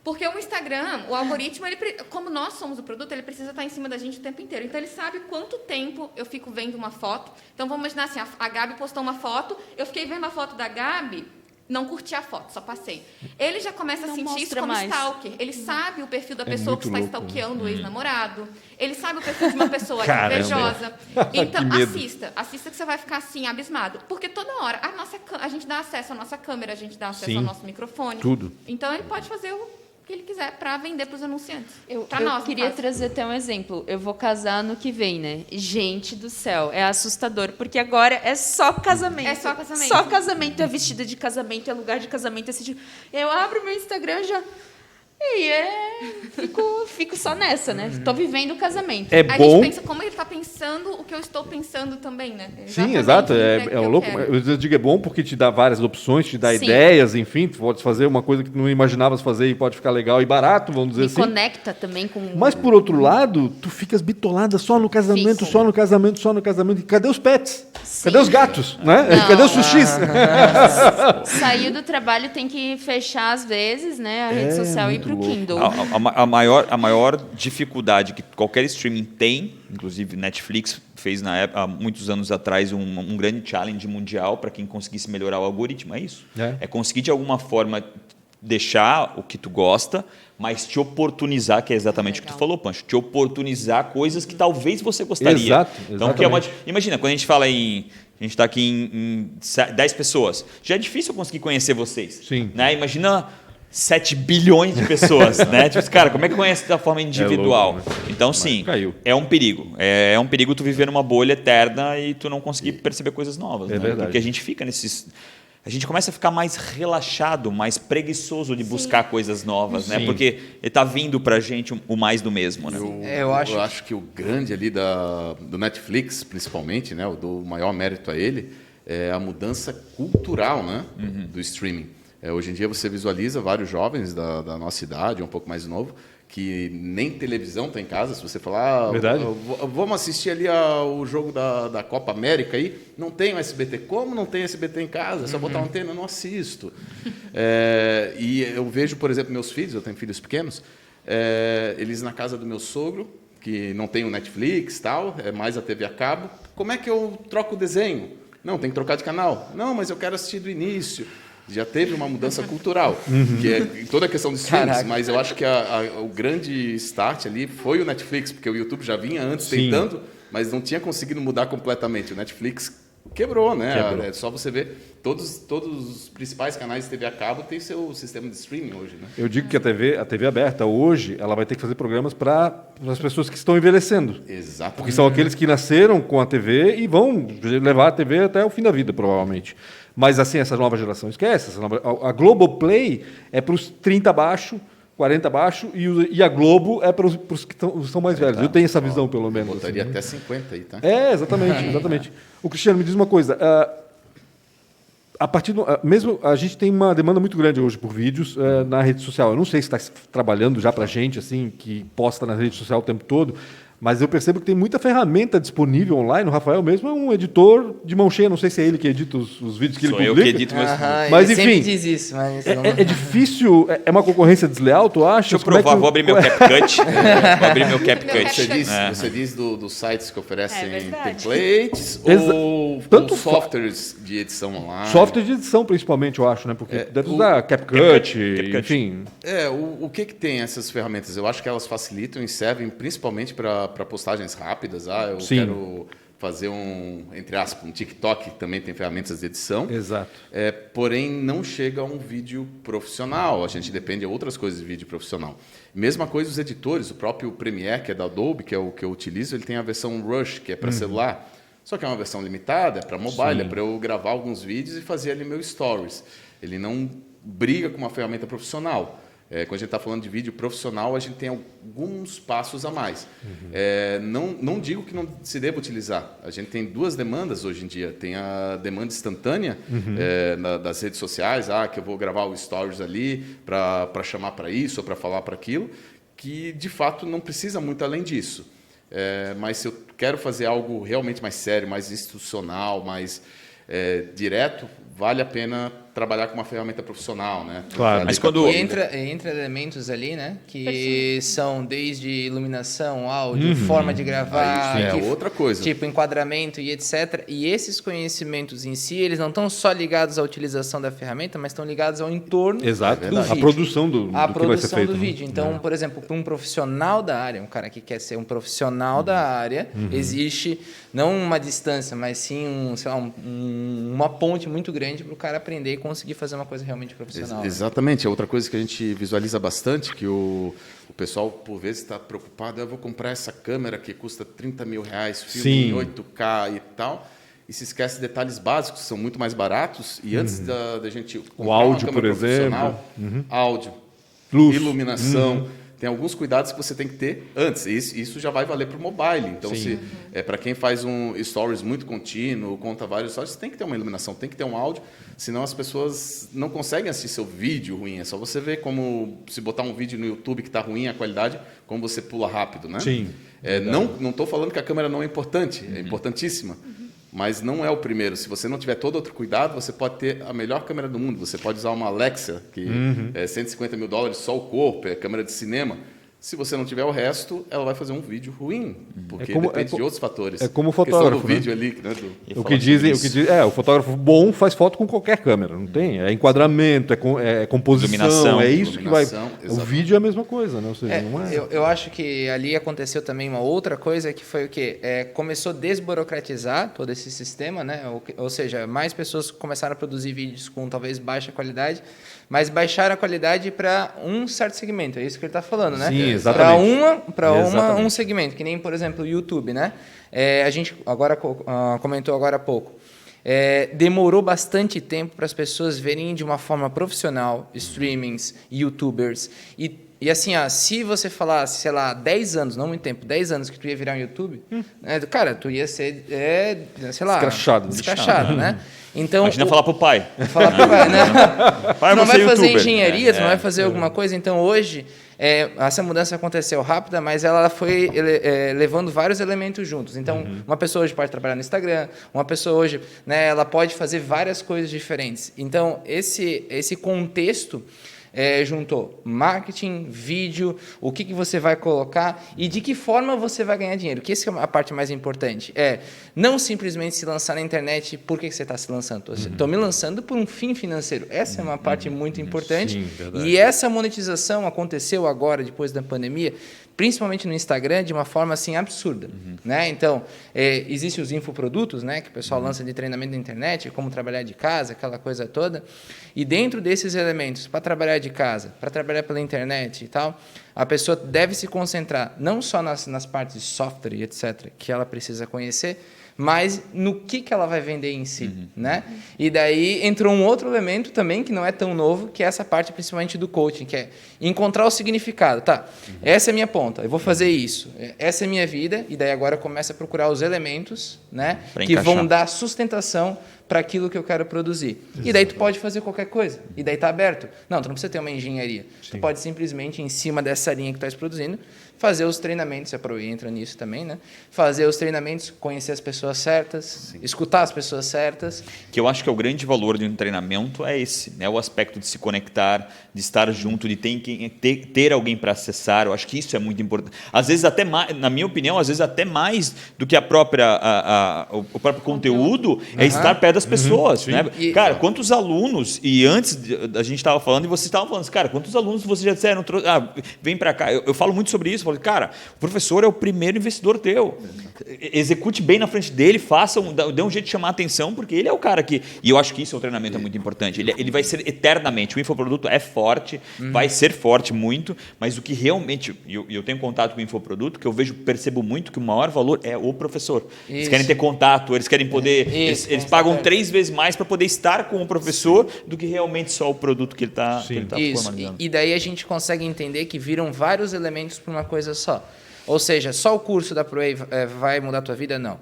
Porque o Instagram, o algoritmo, como nós somos o produto, ele precisa estar em cima da gente o tempo inteiro. Então, ele sabe quanto tempo eu fico vendo uma foto. Então, vamos imaginar assim, a Gabi postou uma foto, eu fiquei vendo a foto da Gabi, não curti a foto, só passei. Ele já começa a sentir isso como stalker. Ele sabe o perfil da pessoa que está stalkeando o ex-namorado. Ele sabe o perfil de uma pessoa invejosa. Então, assista que você vai ficar assim, abismado. Porque toda hora, a gente dá acesso à nossa câmera, a gente dá acesso ao nosso microfone. Tudo. Então, ele pode fazer o que ele quiser para vender para os anunciantes. Eu queria trazer até um exemplo. Eu vou casar no que vem, né? Gente do céu, é assustador, porque agora é só casamento. É só casamento. Só casamento, é vestida de casamento, é lugar de casamento, é sítio. Eu abro meu Instagram já... E fico só nessa, né? Estou vivendo o casamento. É bom. A gente pensa como ele está pensando o que eu estou pensando também, né? Sim, exato. É louco. Eu digo é bom porque te dá várias opções, te dá ideias, enfim, tu pode fazer uma coisa que tu não imaginavas fazer e pode ficar legal e barato, vamos dizer assim. Conecta também com... Mas, por outro lado, tu ficas bitolada só no casamento, só no casamento, só no casamento. E cadê os pets? Sim. Cadê os gatos? Né? Cadê os sushis? Saiu do trabalho, tem que fechar às vezes, né? A rede social e ir pro Kindle. A maior dificuldade que qualquer streaming tem, inclusive Netflix fez há muitos anos atrás um grande challenge mundial para quem conseguisse melhorar o algoritmo, é isso. É conseguir de alguma forma deixar o que tu gosta, mas te oportunizar, que é exatamente o que tu falou, Pancho, te oportunizar coisas que talvez você gostaria. Exato, então, imagina, quando a gente fala a gente está aqui em 10 pessoas, já é difícil eu conseguir conhecer vocês. Sim. Né? Imagina 7 bilhões de pessoas, né? Tipo, cara, como é que conhece da forma individual? Louco, né? Então, sim, é um perigo. É um perigo tu viver numa bolha eterna e tu não conseguir perceber coisas novas. É né? verdade. Porque a gente fica nesses... A gente começa a ficar mais relaxado, mais preguiçoso de buscar coisas novas, né? Porque ele está vindo para a gente o mais do mesmo, né? Eu acho que o grande ali do Netflix, principalmente, né? Eu dou o maior mérito a ele, é a mudança cultural, né? Do streaming. Hoje em dia você visualiza vários jovens da nossa idade, um pouco mais novo, que nem televisão tem em casa. Se você falar, vamos assistir ali o jogo da Copa América aí, não tem o SBT. Como não tem SBT em casa? É só botar uma antena, eu não assisto. E eu vejo, por exemplo, meus filhos, eu tenho filhos pequenos, eles na casa do meu sogro, que não tem o Netflix, tal, é mais a TV a cabo. Como é que eu troco o desenho? Não, tem que trocar de canal. Não, mas eu quero assistir do início. Já teve uma mudança cultural, que é toda a questão dos streams, mas eu acho que o grande start ali foi o Netflix, porque o YouTube já vinha antes tentando, mas não tinha conseguido mudar completamente. O Netflix quebrou, né? É só você ver, todos os principais canais de TV a cabo têm seu sistema de streaming hoje, né? Eu digo que a TV aberta hoje, ela vai ter que fazer programas para as pessoas que estão envelhecendo. Exatamente. Porque são aqueles que nasceram com a TV e vão levar a TV até o fim da vida, provavelmente. Mas, assim, essa nova geração esquece. A Globoplay é para os 30 abaixo, 40 abaixo, e a Globo é para os que são mais velhos. Eu tenho essa visão, pelo menos. Eu botaria assim, até 50 aí, tá? Exatamente. O Cristiano, me diz uma coisa. Mesmo a gente tem uma demanda muito grande hoje por vídeos na rede social. Eu não sei se está trabalhando já para gente, assim, que posta na rede social o tempo todo, mas eu percebo que tem muita ferramenta disponível online. O Rafael mesmo é um editor de mão cheia. Não sei se é ele que edita os vídeos que ele publica. Sou eu que edito meus vídeos. Mas, enfim, sempre diz isso. Mas é difícil, é uma concorrência desleal, tu acha? Deixa eu provar, vou abrir meu CapCut. Vou abrir meu CapCut. Você diz dos sites que oferecem templates ou softwares de edição online? Software de edição, principalmente, eu acho, né? Porque deve usar CapCut, enfim. O que tem essas ferramentas? Eu acho que elas facilitam e servem principalmente para postagens rápidas. Eu quero fazer entre aspas, um TikTok, que também tem ferramentas de edição. Exato. Porém, não chega a um vídeo profissional. A gente depende de outras coisas de vídeo profissional. Mesma coisa os editores, o próprio Premiere, que é da Adobe, que é o que eu utilizo, ele tem a versão Rush, que é para celular. Só que é uma versão limitada, é para mobile, é para eu gravar alguns vídeos e fazer ali meu stories. Ele não briga com uma ferramenta profissional. Quando a gente está falando de vídeo profissional, a gente tem alguns passos a mais. Não digo que não se deva utilizar. A gente tem 2 demandas hoje em dia. Tem a demanda instantânea das redes sociais, que eu vou gravar o stories ali para chamar para isso ou para falar para aquilo, que de fato não precisa muito além disso. Mas se eu quero fazer algo realmente mais sério, mais institucional, mais direto, vale a pena trabalhar com uma ferramenta profissional, né? Claro. Mas quando entra elementos ali, né, que são desde iluminação, áudio, forma de gravar, outra coisa. Tipo enquadramento e etc. E esses conhecimentos em si, eles não estão só ligados à utilização da ferramenta, mas estão ligados ao entorno do vídeo. A produção do a que produção vai ser feito, do vídeo. Então, por exemplo, para um profissional da área, um cara que quer ser um profissional da área, existe não uma distância, mas sim uma ponte muito grande para o cara aprender e conseguir fazer uma coisa realmente profissional. Exatamente. É outra coisa que a gente visualiza bastante, que o pessoal, por vezes, está preocupado. Eu vou comprar essa câmera que custa R$30 mil, filme em 8K e tal, e se esquece de detalhes básicos, que são muito mais baratos. E antes da gente comprar o áudio, uma câmera por exemplo. Áudio, luz, iluminação... Tem alguns cuidados que você tem que ter antes. Isso já vai valer para o mobile. Então, para quem faz um stories muito contínuo, conta vários stories, tem que ter uma iluminação, tem que ter um áudio, senão as pessoas não conseguem assistir seu vídeo ruim. É só você ver como, se botar um vídeo no YouTube que está ruim a qualidade, como você pula rápido, né? Sim. Não estou falando que a câmera não é importante, é importantíssima. Mas não é o primeiro. Se você não tiver todo outro cuidado, você pode ter a melhor câmera do mundo. Você pode usar uma Alexa, que é $150 mil, só o corpo, é câmera de cinema. Se você não tiver o resto, ela vai fazer um vídeo ruim, porque depende de outros fatores. É como o fotógrafo, do vídeo ali, né, o fotógrafo bom faz foto com qualquer câmera, não tem? É enquadramento, é composição, iluminação, é isso que vai. Exatamente. O vídeo é a mesma coisa, né? Ou seja, não é... Eu acho que ali aconteceu também uma outra coisa, que foi o quê? Começou a desburocratizar todo esse sistema, né? Ou seja, mais pessoas começaram a produzir vídeos com talvez baixa qualidade, mas baixaram a qualidade para um certo segmento. É isso que ele está falando, né? Sim, exatamente. Para um segmento, que nem, por exemplo, o YouTube, né? A gente agora comentou agora há pouco. Demorou bastante tempo para as pessoas verem de uma forma profissional streamings, youtubers. E assim, se você falasse, sei lá, 10 anos, não muito tempo, 10 anos que tu ia virar um YouTube, cara, tu ia ser, sei lá... Descrachado, né? Então, imagina falar pro pai. Falar pro pai, né? Pai, não vai fazer YouTuber. engenharia, tu não vai fazer alguma coisa. Então, hoje, essa mudança aconteceu rápida, mas ela foi levando vários elementos juntos. Então, uma pessoa hoje pode trabalhar no Instagram, uma pessoa hoje, né, ela pode fazer várias coisas diferentes. Então, esse contexto... juntou marketing, vídeo, o que você vai colocar e de que forma você vai ganhar dinheiro. Que essa é a parte mais importante. Não simplesmente se lançar na internet. Por que você está se lançando? Estou me lançando por um fim financeiro. Essa é uma parte muito importante. Sim, verdade. E essa monetização aconteceu agora, depois da pandemia, principalmente no Instagram, de uma forma assim absurda, né? Então, existem os infoprodutos, né, que o pessoal lança de treinamento na internet, como trabalhar de casa, aquela coisa toda. E dentro desses elementos, para trabalhar de casa, para trabalhar pela internet e tal, a pessoa deve se concentrar não só nas partes de software e etc., que ela precisa conhecer, mas no que ela vai vender em si, né? E daí entrou um outro elemento também, que não é tão novo, que é essa parte principalmente do coaching, que é encontrar o significado. Tá, essa é a minha ponta, eu vou fazer isso, essa é a minha vida, e daí agora começa a procurar os elementos, né, que vão dar sustentação para aquilo que eu quero produzir. Exato. E daí tu pode fazer qualquer coisa. E daí tá aberto. Não, tu não precisa ter uma engenharia. Sim. Tu pode simplesmente, em cima dessa linha que tu estás produzindo, fazer os treinamentos, a ProWay entra nisso também, né? Fazer os treinamentos, conhecer as pessoas certas, escutar as pessoas certas. Que eu acho que é o grande valor de um treinamento é esse, né? O aspecto de se conectar, de estar junto, de ter alguém para acessar. Eu acho que isso é muito importante. Às vezes até mais, na minha opinião, às vezes até mais do que o próprio conteúdo, é estar perto das das pessoas, né? Cara, quantos alunos, e antes a gente estava falando, e vocês estavam falando, cara, quantos alunos vocês já disseram, vem para cá. Eu falo muito sobre isso, eu falo, cara, o professor é o primeiro investidor teu. Execute bem na frente dele, dê um jeito de chamar a atenção, porque ele é o cara que... E eu acho que isso é um treinamento muito importante. Ele vai ser eternamente. O infoproduto é forte, vai ser forte muito, mas o que realmente... Eu tenho contato com o infoproduto, que eu percebo muito que o maior valor é o professor. Isso. Eles querem ter contato, eles querem poder... Eles pagam 3 vezes mais para poder estar com o professor do que realmente só o produto que ele está formalizando. E daí a gente consegue entender que viram vários elementos para uma coisa só. Ou seja, só o curso da ProWay vai mudar a tua vida? Não.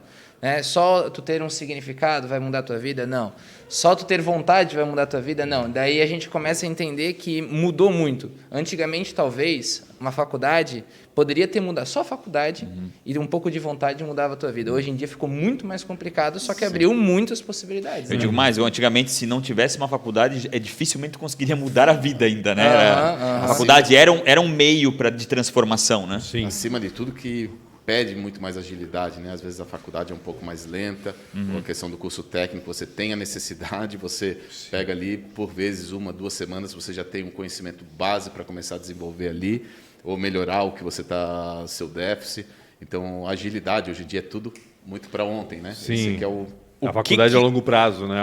Só tu ter um significado vai mudar a tua vida? Não. Só tu ter vontade vai mudar a tua vida? Não. Daí a gente começa a entender que mudou muito. Antigamente, talvez, uma faculdade poderia ter mudado só a faculdade e um pouco de vontade mudava a tua vida. Hoje em dia ficou muito mais complicado, só que abriu muitas possibilidades. Eu digo mais, antigamente, se não tivesse uma faculdade, dificilmente conseguiria mudar a vida ainda, né? A faculdade era um meio de transformação, né? Sim. Acima de tudo que pede muito mais agilidade, né? Às vezes a faculdade é um pouco mais lenta, a questão do curso técnico, você tem a necessidade, você pega ali, por vezes, 1, 2 semanas, você já tem um conhecimento base para começar a desenvolver ali, ou melhorar o que você está, seu déficit. Então, a agilidade, hoje em dia, é tudo muito para ontem, né? Sim. Esse aqui é a faculdade é a longo prazo, né?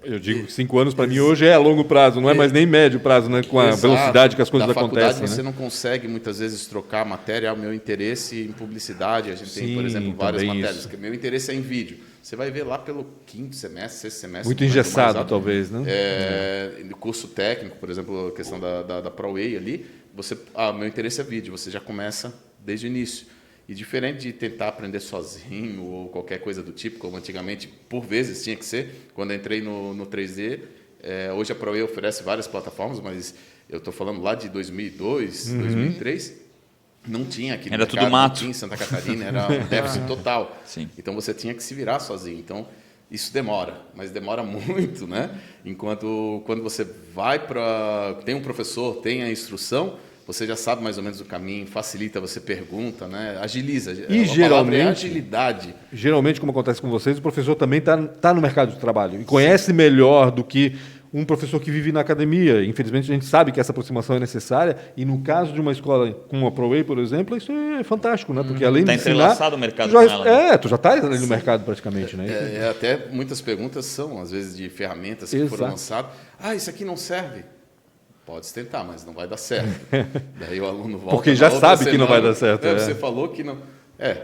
Eu digo que 5 anos para mim hoje é a longo prazo, não é mais nem médio prazo, né? Com a velocidade que as coisas acontecem. Você não consegue muitas vezes trocar a matéria. O meu interesse em publicidade, a gente tem, por exemplo, várias matérias. Meu interesse é em vídeo. Você vai ver lá pelo 5º semestre, 6º semestre. Muito engessado, talvez, né? No curso técnico, por exemplo, a questão da ProWay ali, meu interesse é vídeo. Você já começa desde o início. E diferente de tentar aprender sozinho ou qualquer coisa do tipo, como antigamente, por vezes, tinha que ser. Quando eu entrei no 3D, hoje a ProWay oferece várias plataformas, mas eu estou falando lá de 2002, 2003, não tinha aqui no mercado, tudo mato. Não tinha em Santa Catarina, era um déficit total. Sim. Então, você tinha que se virar sozinho. Então, isso demora, mas demora muito, né? Enquanto quando você tem um professor, tem a instrução, você já sabe mais ou menos o caminho, facilita, você pergunta, né? Agiliza. E geralmente, agilidade. Geralmente, como acontece com vocês, o professor também está no mercado de trabalho e conhece melhor do que um professor que vive na academia. Infelizmente, a gente sabe que essa aproximação é necessária e no caso de uma escola como a ProWay, por exemplo, isso é fantástico, né? Porque além de ensinar... Está entrelaçado o mercado com ela. Tu já está ali no mercado praticamente, né? Até muitas perguntas são, às vezes, de ferramentas que foram lançadas. Isso aqui não serve. Pode tentar, mas não vai dar certo. Daí o aluno volta. Porque já sabe que não vai dar certo. Você falou que não.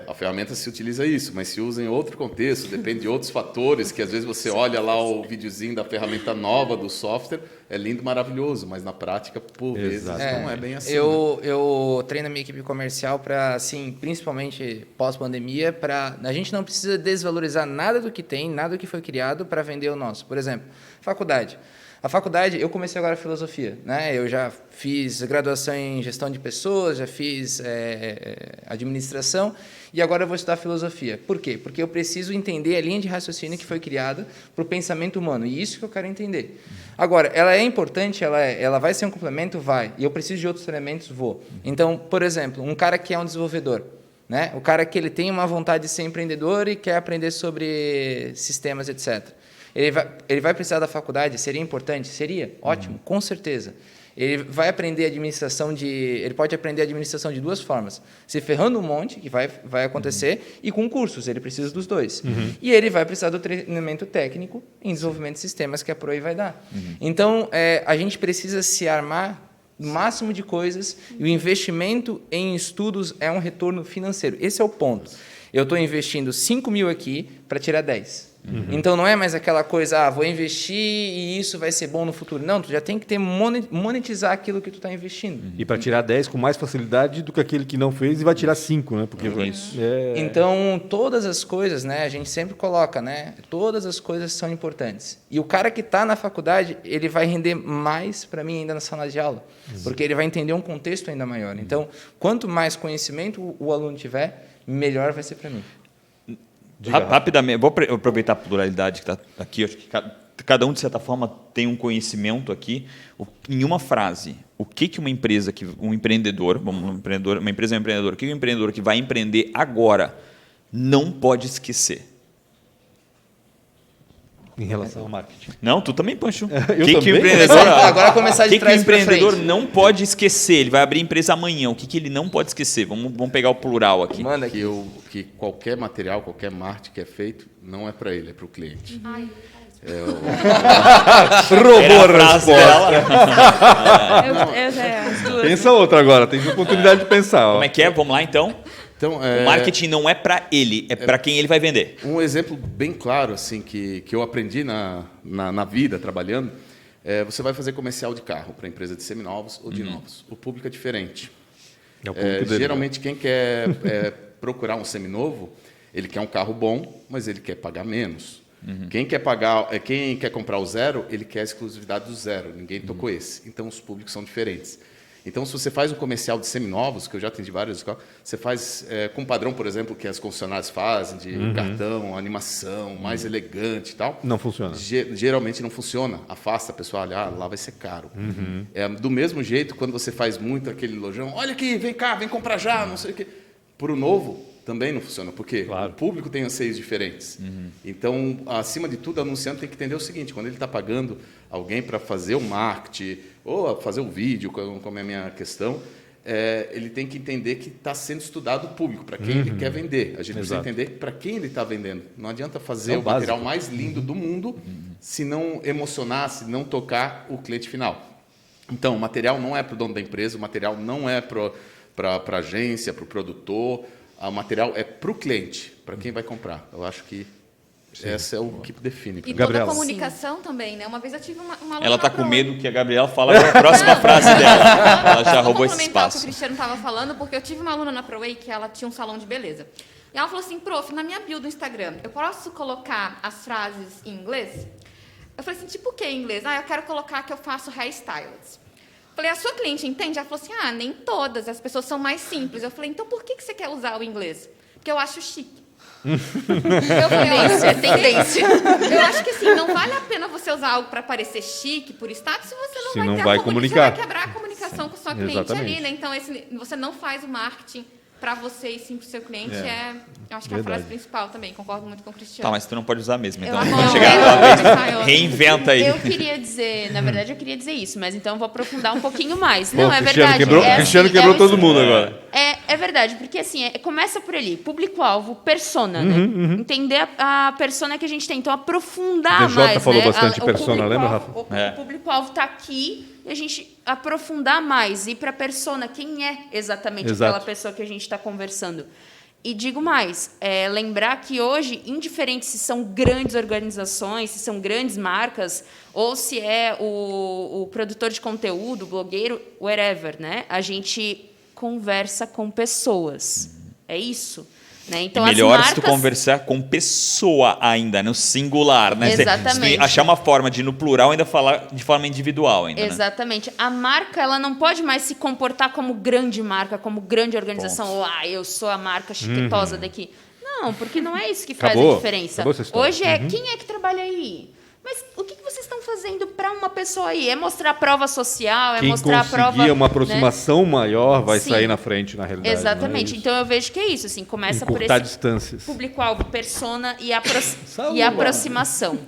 A ferramenta se utiliza isso, mas se usa em outro contexto, depende de outros fatores, que às vezes você olha lá o videozinho da ferramenta nova do software, é lindo, maravilhoso, mas na prática, por vezes, não é bem assim. Eu treino a minha equipe comercial para, assim, principalmente pós-pandemia, a gente não precisa desvalorizar nada do que tem, nada do que foi criado para vender o nosso. Por exemplo, faculdade. A faculdade, eu comecei agora a filosofia, né? Eu já fiz graduação em gestão de pessoas, já fiz administração e agora eu vou estudar filosofia. Por quê? Porque eu preciso entender a linha de raciocínio que foi criada para o pensamento humano e isso que eu quero entender. Agora, ela é importante, ela vai ser um complemento? Vai. E eu preciso de outros elementos? Vou. Então, por exemplo, um cara que é um desenvolvedor, né? O cara que ele tem uma vontade de ser empreendedor e quer aprender sobre sistemas, etc. Ele vai precisar da faculdade? Seria importante? Seria. Ótimo, com certeza. Ele vai aprender ele pode aprender administração de 2 formas. Se ferrando um monte, que vai acontecer, e com cursos, ele precisa dos 2. E ele vai precisar do treinamento técnico em desenvolvimento de sistemas que a ProWay vai dar. Então, a gente precisa se armar o máximo de coisas e o investimento em estudos é um retorno financeiro. Esse é o ponto. Eu estou investindo 5 mil aqui para tirar 10. Então, não é mais aquela coisa, vou investir e isso vai ser bom no futuro. Não, tu já tem que monetizar aquilo que tu está investindo. E para tirar 10 com mais facilidade do que aquele que não fez e vai tirar 5, né? Porque Então, todas as coisas, né? A gente sempre coloca, né? Todas as coisas são importantes. E o cara que está na faculdade, ele vai render mais para mim ainda na sala de aula. Porque ele vai entender um contexto ainda maior. Então, quanto mais conhecimento o aluno tiver, melhor vai ser para mim. Rapidamente, vou aproveitar a pluralidade que está aqui. Acho que cada um, de certa forma, tem um conhecimento aqui. Em uma frase, o que uma empresa, uma empresa empreendedora, o que um empreendedor que vai empreender agora não pode esquecer? em relação ao marketing. Não, tu também, Pancho. Eu também? Que o empreendedor, agora começar de trás pra frente. O empreendedor não pode esquecer? Ele vai abrir empresa amanhã. O que ele não pode esquecer? Vamos pegar o plural aqui. Manda aqui. Que qualquer material, qualquer marketing que é feito, não é para ele, é para o cliente. Roubou a resposta. Pensa outra agora, tem oportunidade de pensar. Ó. Como é que é? Vamos lá, então. O marketing não é para ele, é para quem ele vai vender. Um exemplo bem claro assim que eu aprendi na vida, trabalhando, você vai fazer comercial de carro para empresa de seminovos ou de novos. O público é diferente. É o público dele, geralmente, quem quer procurar um seminovo, ele quer um carro bom, mas ele quer pagar menos. Quem quer comprar o zero, ele quer a exclusividade do zero. Ninguém tocou esse. Então, os públicos são diferentes. Então, se você faz um comercial de seminovos, que eu já atendi várias escolas, você faz com um padrão, por exemplo, que as concessionárias fazem, de cartão, animação, mais elegante e tal. Não funciona. Geralmente não funciona. Afasta a pessoa, olha, lá vai ser caro. Do mesmo jeito, quando você faz muito aquele lojão, olha aqui, vem cá, vem comprar já, não sei o quê. Para o novo, também não funciona, porque o público tem anseios diferentes. Então, acima de tudo, o anunciante tem que entender o seguinte, quando ele está pagando alguém para fazer o marketing, ou fazer o vídeo, como é a minha questão, ele tem que entender que está sendo estudado o público, para quem ele quer vender. A gente precisa entender para quem ele está vendendo. Não adianta fazer o material mais lindo do mundo se não emocionar, se não tocar o cliente final. Então, o material não é para o dono da empresa, o material não é para a agência, para o produtor, o material é para o cliente, para quem vai comprar. Eu acho que esse é o que define. E toda a comunicação também, né? Uma vez eu tive uma aluna... Ela está com medo que a Gabriela fale a próxima frase dela. Ela já roubou esse espaço. O que o Cristiano estava falando, porque eu tive uma aluna na ProWay que ela tinha um salão de beleza. E ela falou assim, prof, na minha bio do Instagram, eu posso colocar as frases em inglês? Eu falei assim, tipo o que em inglês? Eu quero colocar que eu faço hairstyles. Falei, a sua cliente entende? Ela falou assim, nem todas, as pessoas são mais simples. Eu falei, então por que você quer usar o inglês? Porque eu acho chique. Eu falei, tendência. Eu acho que assim, não vale a pena você usar algo para parecer chique, por status, se você não vai ter comunicar. Você vai quebrar a comunicação com a sua cliente ali, né? Então, você não faz o marketing para você e sim para o seu cliente. Eu acho que é a frase principal também, concordo muito com o Cristiano. Tá, mas tu não pode usar mesmo. Então, quando chegar a tua vez, reinventa aí. Eu queria dizer, na verdade, eu queria dizer isso, mas então eu vou aprofundar um pouquinho mais. Não, é verdade. Cristiano quebrou todo mundo agora. É verdade, porque assim, começa por ali, público-alvo, persona, né? Entender a persona que a gente tem, então aprofundar mais. O falou bastante persona, lembra, Rafa? O público-alvo está aqui e a gente aprofundar mais, ir para a persona, quem é exatamente aquela pessoa que a gente está conversando. E digo mais, lembrar que hoje, indiferente se são grandes organizações, se são grandes marcas, ou se é o produtor de conteúdo, o blogueiro, whatever, né? A gente conversa com pessoas. É isso. Né? Então, melhor se tu conversar com pessoa ainda, no singular. Né? Exatamente. Se tu achar uma forma de, no plural, ainda falar de forma individual. Ainda, exatamente. Né? A marca ela não pode mais se comportar como grande marca, como grande organização. Eu sou a marca chiquetosa daqui. Não, porque não é isso que faz a diferença. Hoje quem é que trabalha aí? Mas o que vocês estão fazendo para uma pessoa aí? É mostrar a prova social, quem mostrar a prova... conseguir uma aproximação maior vai sair na frente, na realidade. Exatamente. Então, eu vejo que é isso. Assim, começa por esse distâncias. Público-alvo, persona e aproximação.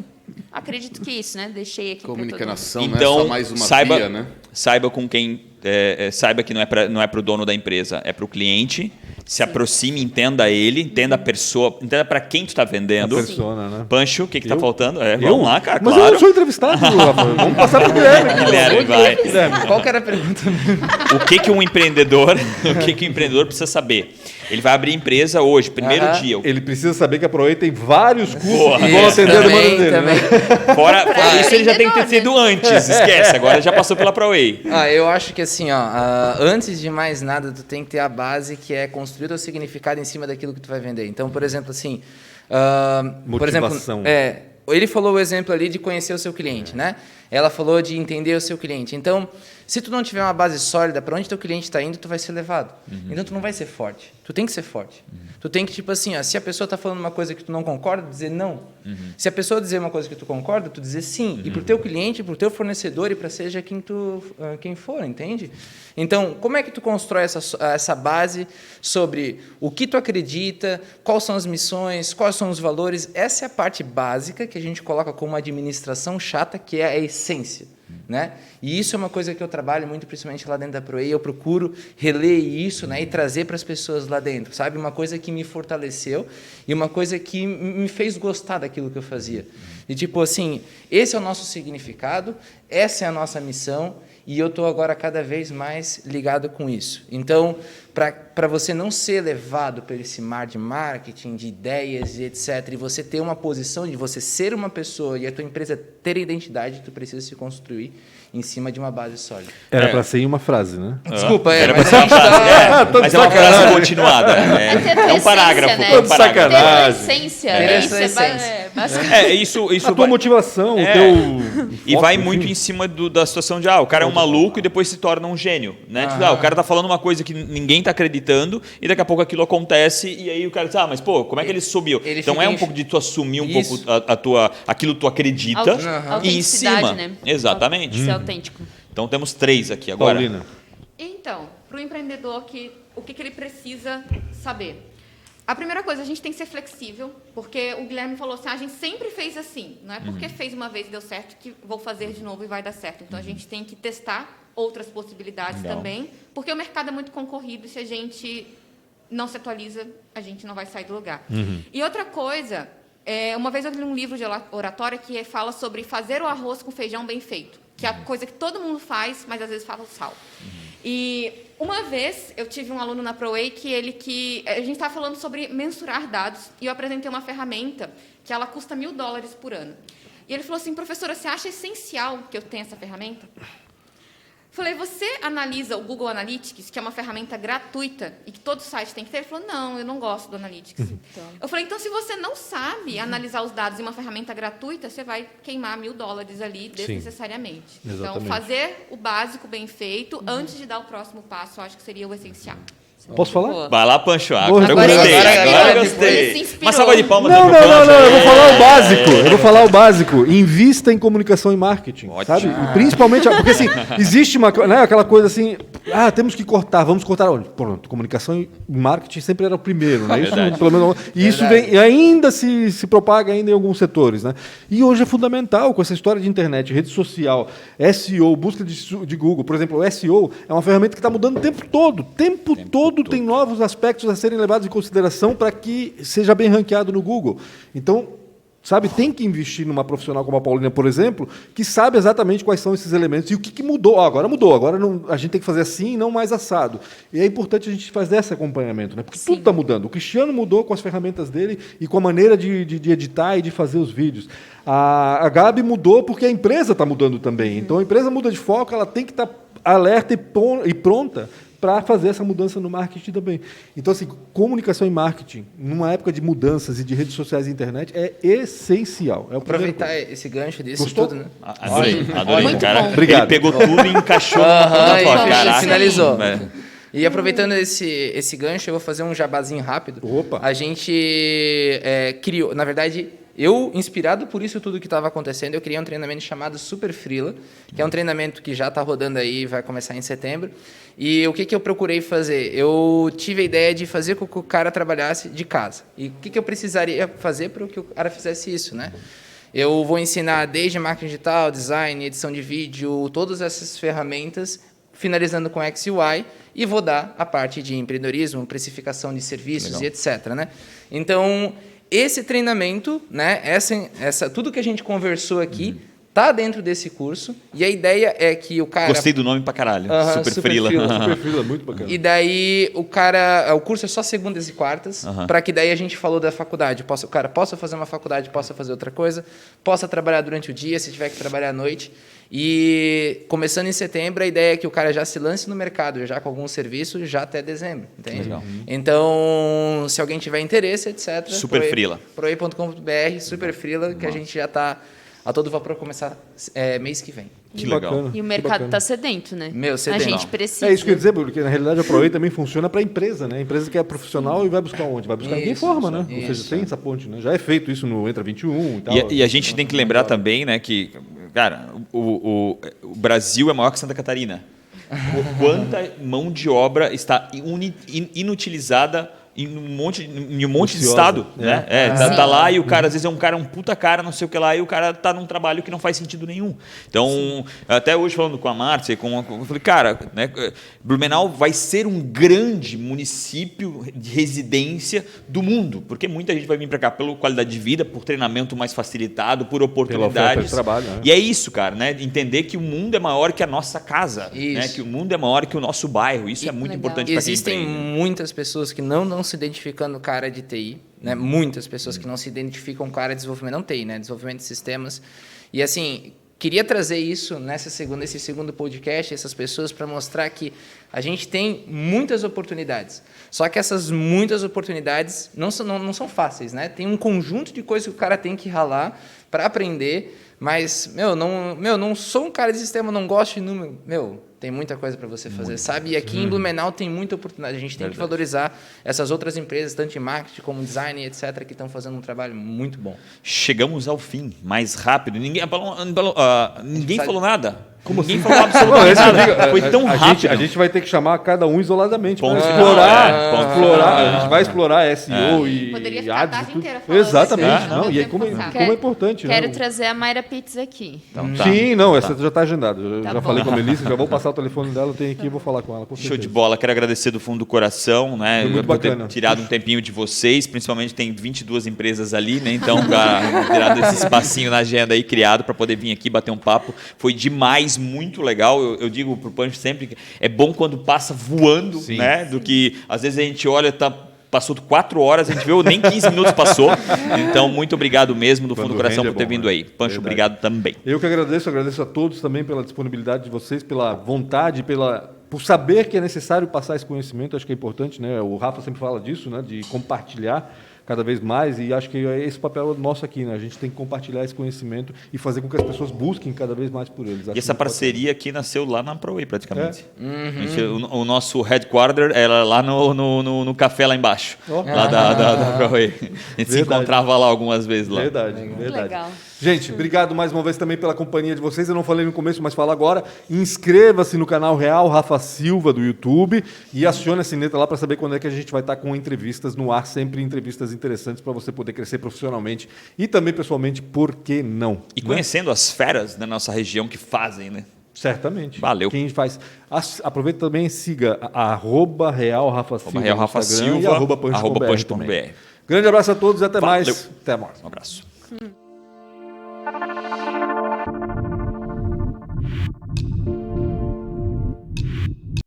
Acredito que é isso, né? Deixei aqui para todo mundo. Comunicação, então, não é só mais uma via, né? Saiba com quem... saiba que não é para o dono da empresa, é para o cliente. Se aproxime, entenda ele, entenda a pessoa, entenda para quem tu está vendendo. A persona, né? Pancho, o que está faltando? Vamos lá, cara, Mas claro. eu não sou entrevistado, Vamos passar para o Guilherme. Guilherme, vai. Qual que era a pergunta? O que um empreendedor precisa saber? Ele vai abrir empresa hoje, primeiro dia. Ele precisa saber que a ProWay tem vários cursos que vão atender a demanda dele. Também. Né? Fora isso, ele já tem que ter sido antes. Esquece, agora já passou pela ProWay. Eu acho que assim, antes de mais nada, tu tem que ter a base que é construir o significado em cima daquilo que tu vai vender. Então, por exemplo, assim... motivação. Por exemplo, ele falou o exemplo ali de conhecer o seu cliente, né? Ela falou de entender o seu cliente. Então, se tu não tiver uma base sólida, para onde teu cliente está indo, tu vai ser levado. Então, tu não vai ser forte. Tu tem que ser forte. Tu tem que, tipo assim, se a pessoa está falando uma coisa que tu não concorda, dizer não. Se a pessoa dizer uma coisa que tu concorda, tu dizer sim. E para o teu cliente, para o teu fornecedor e para seja quem for, entende? Então, como é que tu constrói essa base sobre o que tu acredita, quais são as missões, quais são os valores? Essa é a parte básica que a gente coloca como uma administração chata, que é a essência. Né? E isso é uma coisa que eu trabalho muito, principalmente lá dentro da ProWay. Eu procuro reler isso, né, e trazer para as pessoas lá dentro, sabe? Uma coisa que me fortaleceu e uma coisa que me fez gostar daquilo que eu fazia. E tipo assim, esse é o nosso significado, essa é a nossa missão, e eu estou agora cada vez mais ligado com isso. Então, para você não ser levado por esse mar de marketing, de ideias e etc., e você ter uma posição de você ser uma pessoa e a tua empresa ter identidade, tu precisa se construir em cima de uma base sólida. Era para ser em uma frase, né? Desculpa, mas a gente tá... mas é uma frase continuada. É um parágrafo. Né? É um parágrafo. Ter a essência. Isso a tua motivação, o teu... E vai muito em cima da situação de, o cara é um maluco e depois se torna um gênio. Né? Tipo, o cara tá falando uma coisa que ninguém tá acreditando e daqui a pouco aquilo acontece e aí o cara diz, mas pô, como é que ele subiu? Então é um pouco de tu assumir um pouco aquilo que tu acredita e em cima. Né? Exatamente. Ser autêntico. Então temos 3 aqui agora. Paulina. Então, para o empreendedor, o que ele precisa saber? A primeira coisa, a gente tem que ser flexível, porque o Guilherme falou assim, a gente sempre fez assim, não é porque fez uma vez e deu certo que vou fazer de novo e vai dar certo. Então, a gente tem que testar outras possibilidades também, porque o mercado é muito concorrido e se a gente não se atualiza, a gente não vai sair do lugar. E outra coisa, uma vez eu li um livro de oratória que fala sobre fazer o arroz com feijão bem feito, que é a coisa que todo mundo faz, mas às vezes falta sal. E uma vez eu tive um aluno na ProWay que a gente estava falando sobre mensurar dados e eu apresentei uma ferramenta que ela custa $1.000 por ano. E ele falou assim, professora, você acha essencial que eu tenha essa ferramenta? Falei, você analisa o Google Analytics, que é uma ferramenta gratuita e que todo site tem que ter? Ele falou, não, eu não gosto do Analytics. Eu falei, então se você não sabe analisar os dados em uma ferramenta gratuita, você vai queimar $1.000 ali desnecessariamente. Então, fazer o básico bem feito antes de dar o próximo passo, eu acho que seria o essencial. Posso falar? Vai lá, Pancho. Agora eu gostei. Uma salva de palmas. Não, eu vou falar o básico. Eu vou falar o básico. Invista em comunicação e marketing. Ótimo. Sabe? E principalmente, porque assim, existe aquela coisa assim, temos que cortar, vamos cortar. Olha, pronto, comunicação e marketing sempre era o primeiro, né? Isso, pelo menos, e isso vem, e ainda se propaga ainda em alguns setores, né? E hoje é fundamental com essa história de internet, rede social, SEO, busca de Google. Por exemplo, o SEO é uma ferramenta que está mudando o tempo todo. O tempo todo tem novos aspectos a serem levados em consideração para que seja bem ranqueado no Google. Então, sabe, tem que investir numa profissional como a Paulina, por exemplo, que sabe exatamente quais são esses elementos e o que mudou. Agora mudou, agora a gente tem que fazer assim e não mais assado. E é importante a gente fazer esse acompanhamento, né? Porque tudo está mudando. O Cristiano mudou com as ferramentas dele e com a maneira de editar e de fazer os vídeos. A Gabi mudou porque a empresa está mudando também. Então, a empresa muda de foco, ela tem que estar alerta e pronta para fazer essa mudança no marketing também. Então, assim, comunicação e marketing, numa época de mudanças e de redes sociais e internet, é essencial. Aproveitar esse gancho disso tudo, né? Adorei, muito cara. Bom. Obrigado. Ele pegou tudo e encaixou na tua cara. Finalizou. E aproveitando esse gancho, eu vou fazer um jabazinho rápido. Opa. A gente criou, na verdade, eu, inspirado por isso tudo que estava acontecendo, eu criei um treinamento chamado Super Freela, que é um treinamento que já está rodando aí, vai começar em setembro. E o que eu procurei fazer? Eu tive a ideia de fazer com que o cara trabalhasse de casa. E o que eu precisaria fazer para que o cara fizesse isso, né? Eu vou ensinar desde marketing digital, design, edição de vídeo, todas essas ferramentas, finalizando com X e Y, e vou dar a parte de empreendedorismo, precificação de serviços e etc. Né? Então, esse treinamento, né, tudo que a gente conversou aqui, tá dentro desse curso, e a ideia é que o cara... Gostei do nome pra caralho. Super Freela. Super Freela, muito bacana. E daí o curso é só segundas e quartas, para que daí a gente falou da faculdade. O cara possa fazer uma faculdade, possa fazer outra coisa, possa trabalhar durante o dia, se tiver que trabalhar à noite. E começando em setembro, a ideia é que o cara já se lance no mercado, já com algum serviço, já até dezembro, entende? Legal. Então, se alguém tiver interesse, etc. Super Freela. Proei.com.br, Super Freela, que a gente já está a todo vapor começar mês que vem. Que legal. Bacana, e o mercado está sedento, né? Sedento. A gente precisa. É isso que eu ia dizer, porque na realidade a ProWay também funciona para a empresa, né? A empresa que é profissional e vai buscar onde? Vai buscar ninguém forma, né? Ou seja, tem essa ponte, né? Já é feito isso no Entra 21 e tal. E a gente tem que lembrar também, né, que, cara, o Brasil é maior que Santa Catarina. Quanta mão de obra está inutilizada em um monte de estado, né? Tá lá e o cara, às vezes é um puta cara, não sei o que lá, e o cara tá num trabalho que não faz sentido nenhum. Então, até hoje falando com a Márcia, eu falei, cara, né, Blumenau vai ser um grande município de residência do mundo, porque muita gente vai vir para cá pela qualidade de vida, por treinamento mais facilitado, por oportunidades. De trabalho, né? E é isso, cara, né? Entender que o mundo é maior que a nossa casa, né? Que o mundo é maior que o nosso bairro. Isso é muito importante para quem Existem empreende. muitas pessoas que não se identificando com a área de TI, né? Muitas pessoas que não se identificam com a área de desenvolvimento, não TI, né? Desenvolvimento de sistemas. E assim, queria trazer isso nesse segundo podcast, essas pessoas, para mostrar que a gente tem muitas oportunidades. Só que essas muitas oportunidades não são fáceis, né? Tem um conjunto de coisas que o cara tem que ralar para aprender, mas, não sou um cara de sistema, não gosto de número. Tem muita coisa para você fazer, sabe? E aqui em Blumenau tem muita oportunidade. A gente tem que valorizar essas outras empresas, tanto em marketing como design, etc., que estão fazendo um trabalho muito bom. Chegamos ao fim, mais rápido. Ninguém falou nada. Como Ninguém assim? falou absolutamente nada. Foi tão rápido. A gente vai ter que chamar cada um isoladamente para Ponto explorar. A gente vai explorar SEO e Poderia ficar a tarde ads. inteira falando. Exatamente. Não, E aí, como é importante. Quero né? trazer a Mayra Pitts aqui. Então, tá. Sim, não, essa já está agendada. Eu já bom. falei com a Melissa, já vou passar o telefone dela, eu tenho aqui e vou falar com ela. Com Show certeza. de bola. Quero agradecer do fundo do coração, né? Foi muito por ter bacana. tirado um tempinho de vocês, principalmente tem 22 empresas ali, né? Então, tirado esse espacinho na agenda aí criado para poder vir aqui bater um papo. Foi demais, muito legal. Eu digo pro Pancho sempre que é bom quando passa voando, Sim. né? Do que às vezes a gente olha, passou 4 horas, a gente viu, nem 15 minutos passou. Então, muito obrigado mesmo do fundo do coração por ter vindo aí. Pancho, obrigado também. Eu que agradeço a todos também pela disponibilidade de vocês, pela vontade, por saber que é necessário passar esse conhecimento, acho que é importante, né? O Rafa sempre fala disso, né? De compartilhar cada vez mais, e acho que é esse papel nosso aqui, né? A gente tem que compartilhar esse conhecimento e fazer com que as pessoas busquem cada vez mais por eles. E essa parceria aqui nasceu lá na ProWay, praticamente. O nosso headquarter era lá no café lá embaixo, lá da ProWay. A gente se encontrava lá algumas vezes lá. Verdade. Legal. Gente, obrigado mais uma vez também pela companhia de vocês. Eu não falei no começo, mas falo agora. Inscreva-se no canal Real Rafa Silva do YouTube e acione a sineta lá para saber quando é que a gente vai estar com entrevistas no ar, sempre entrevistas interessantes para você poder crescer profissionalmente e também pessoalmente, por que não? E conhecendo as feras da nossa região que fazem, né? Certamente. Valeu. Quem faz. Aproveita também e siga @Real Rafa Silva, Real Rafa Silva e @punch.br. Grande abraço a todos e até mais. Até mais. Um abraço.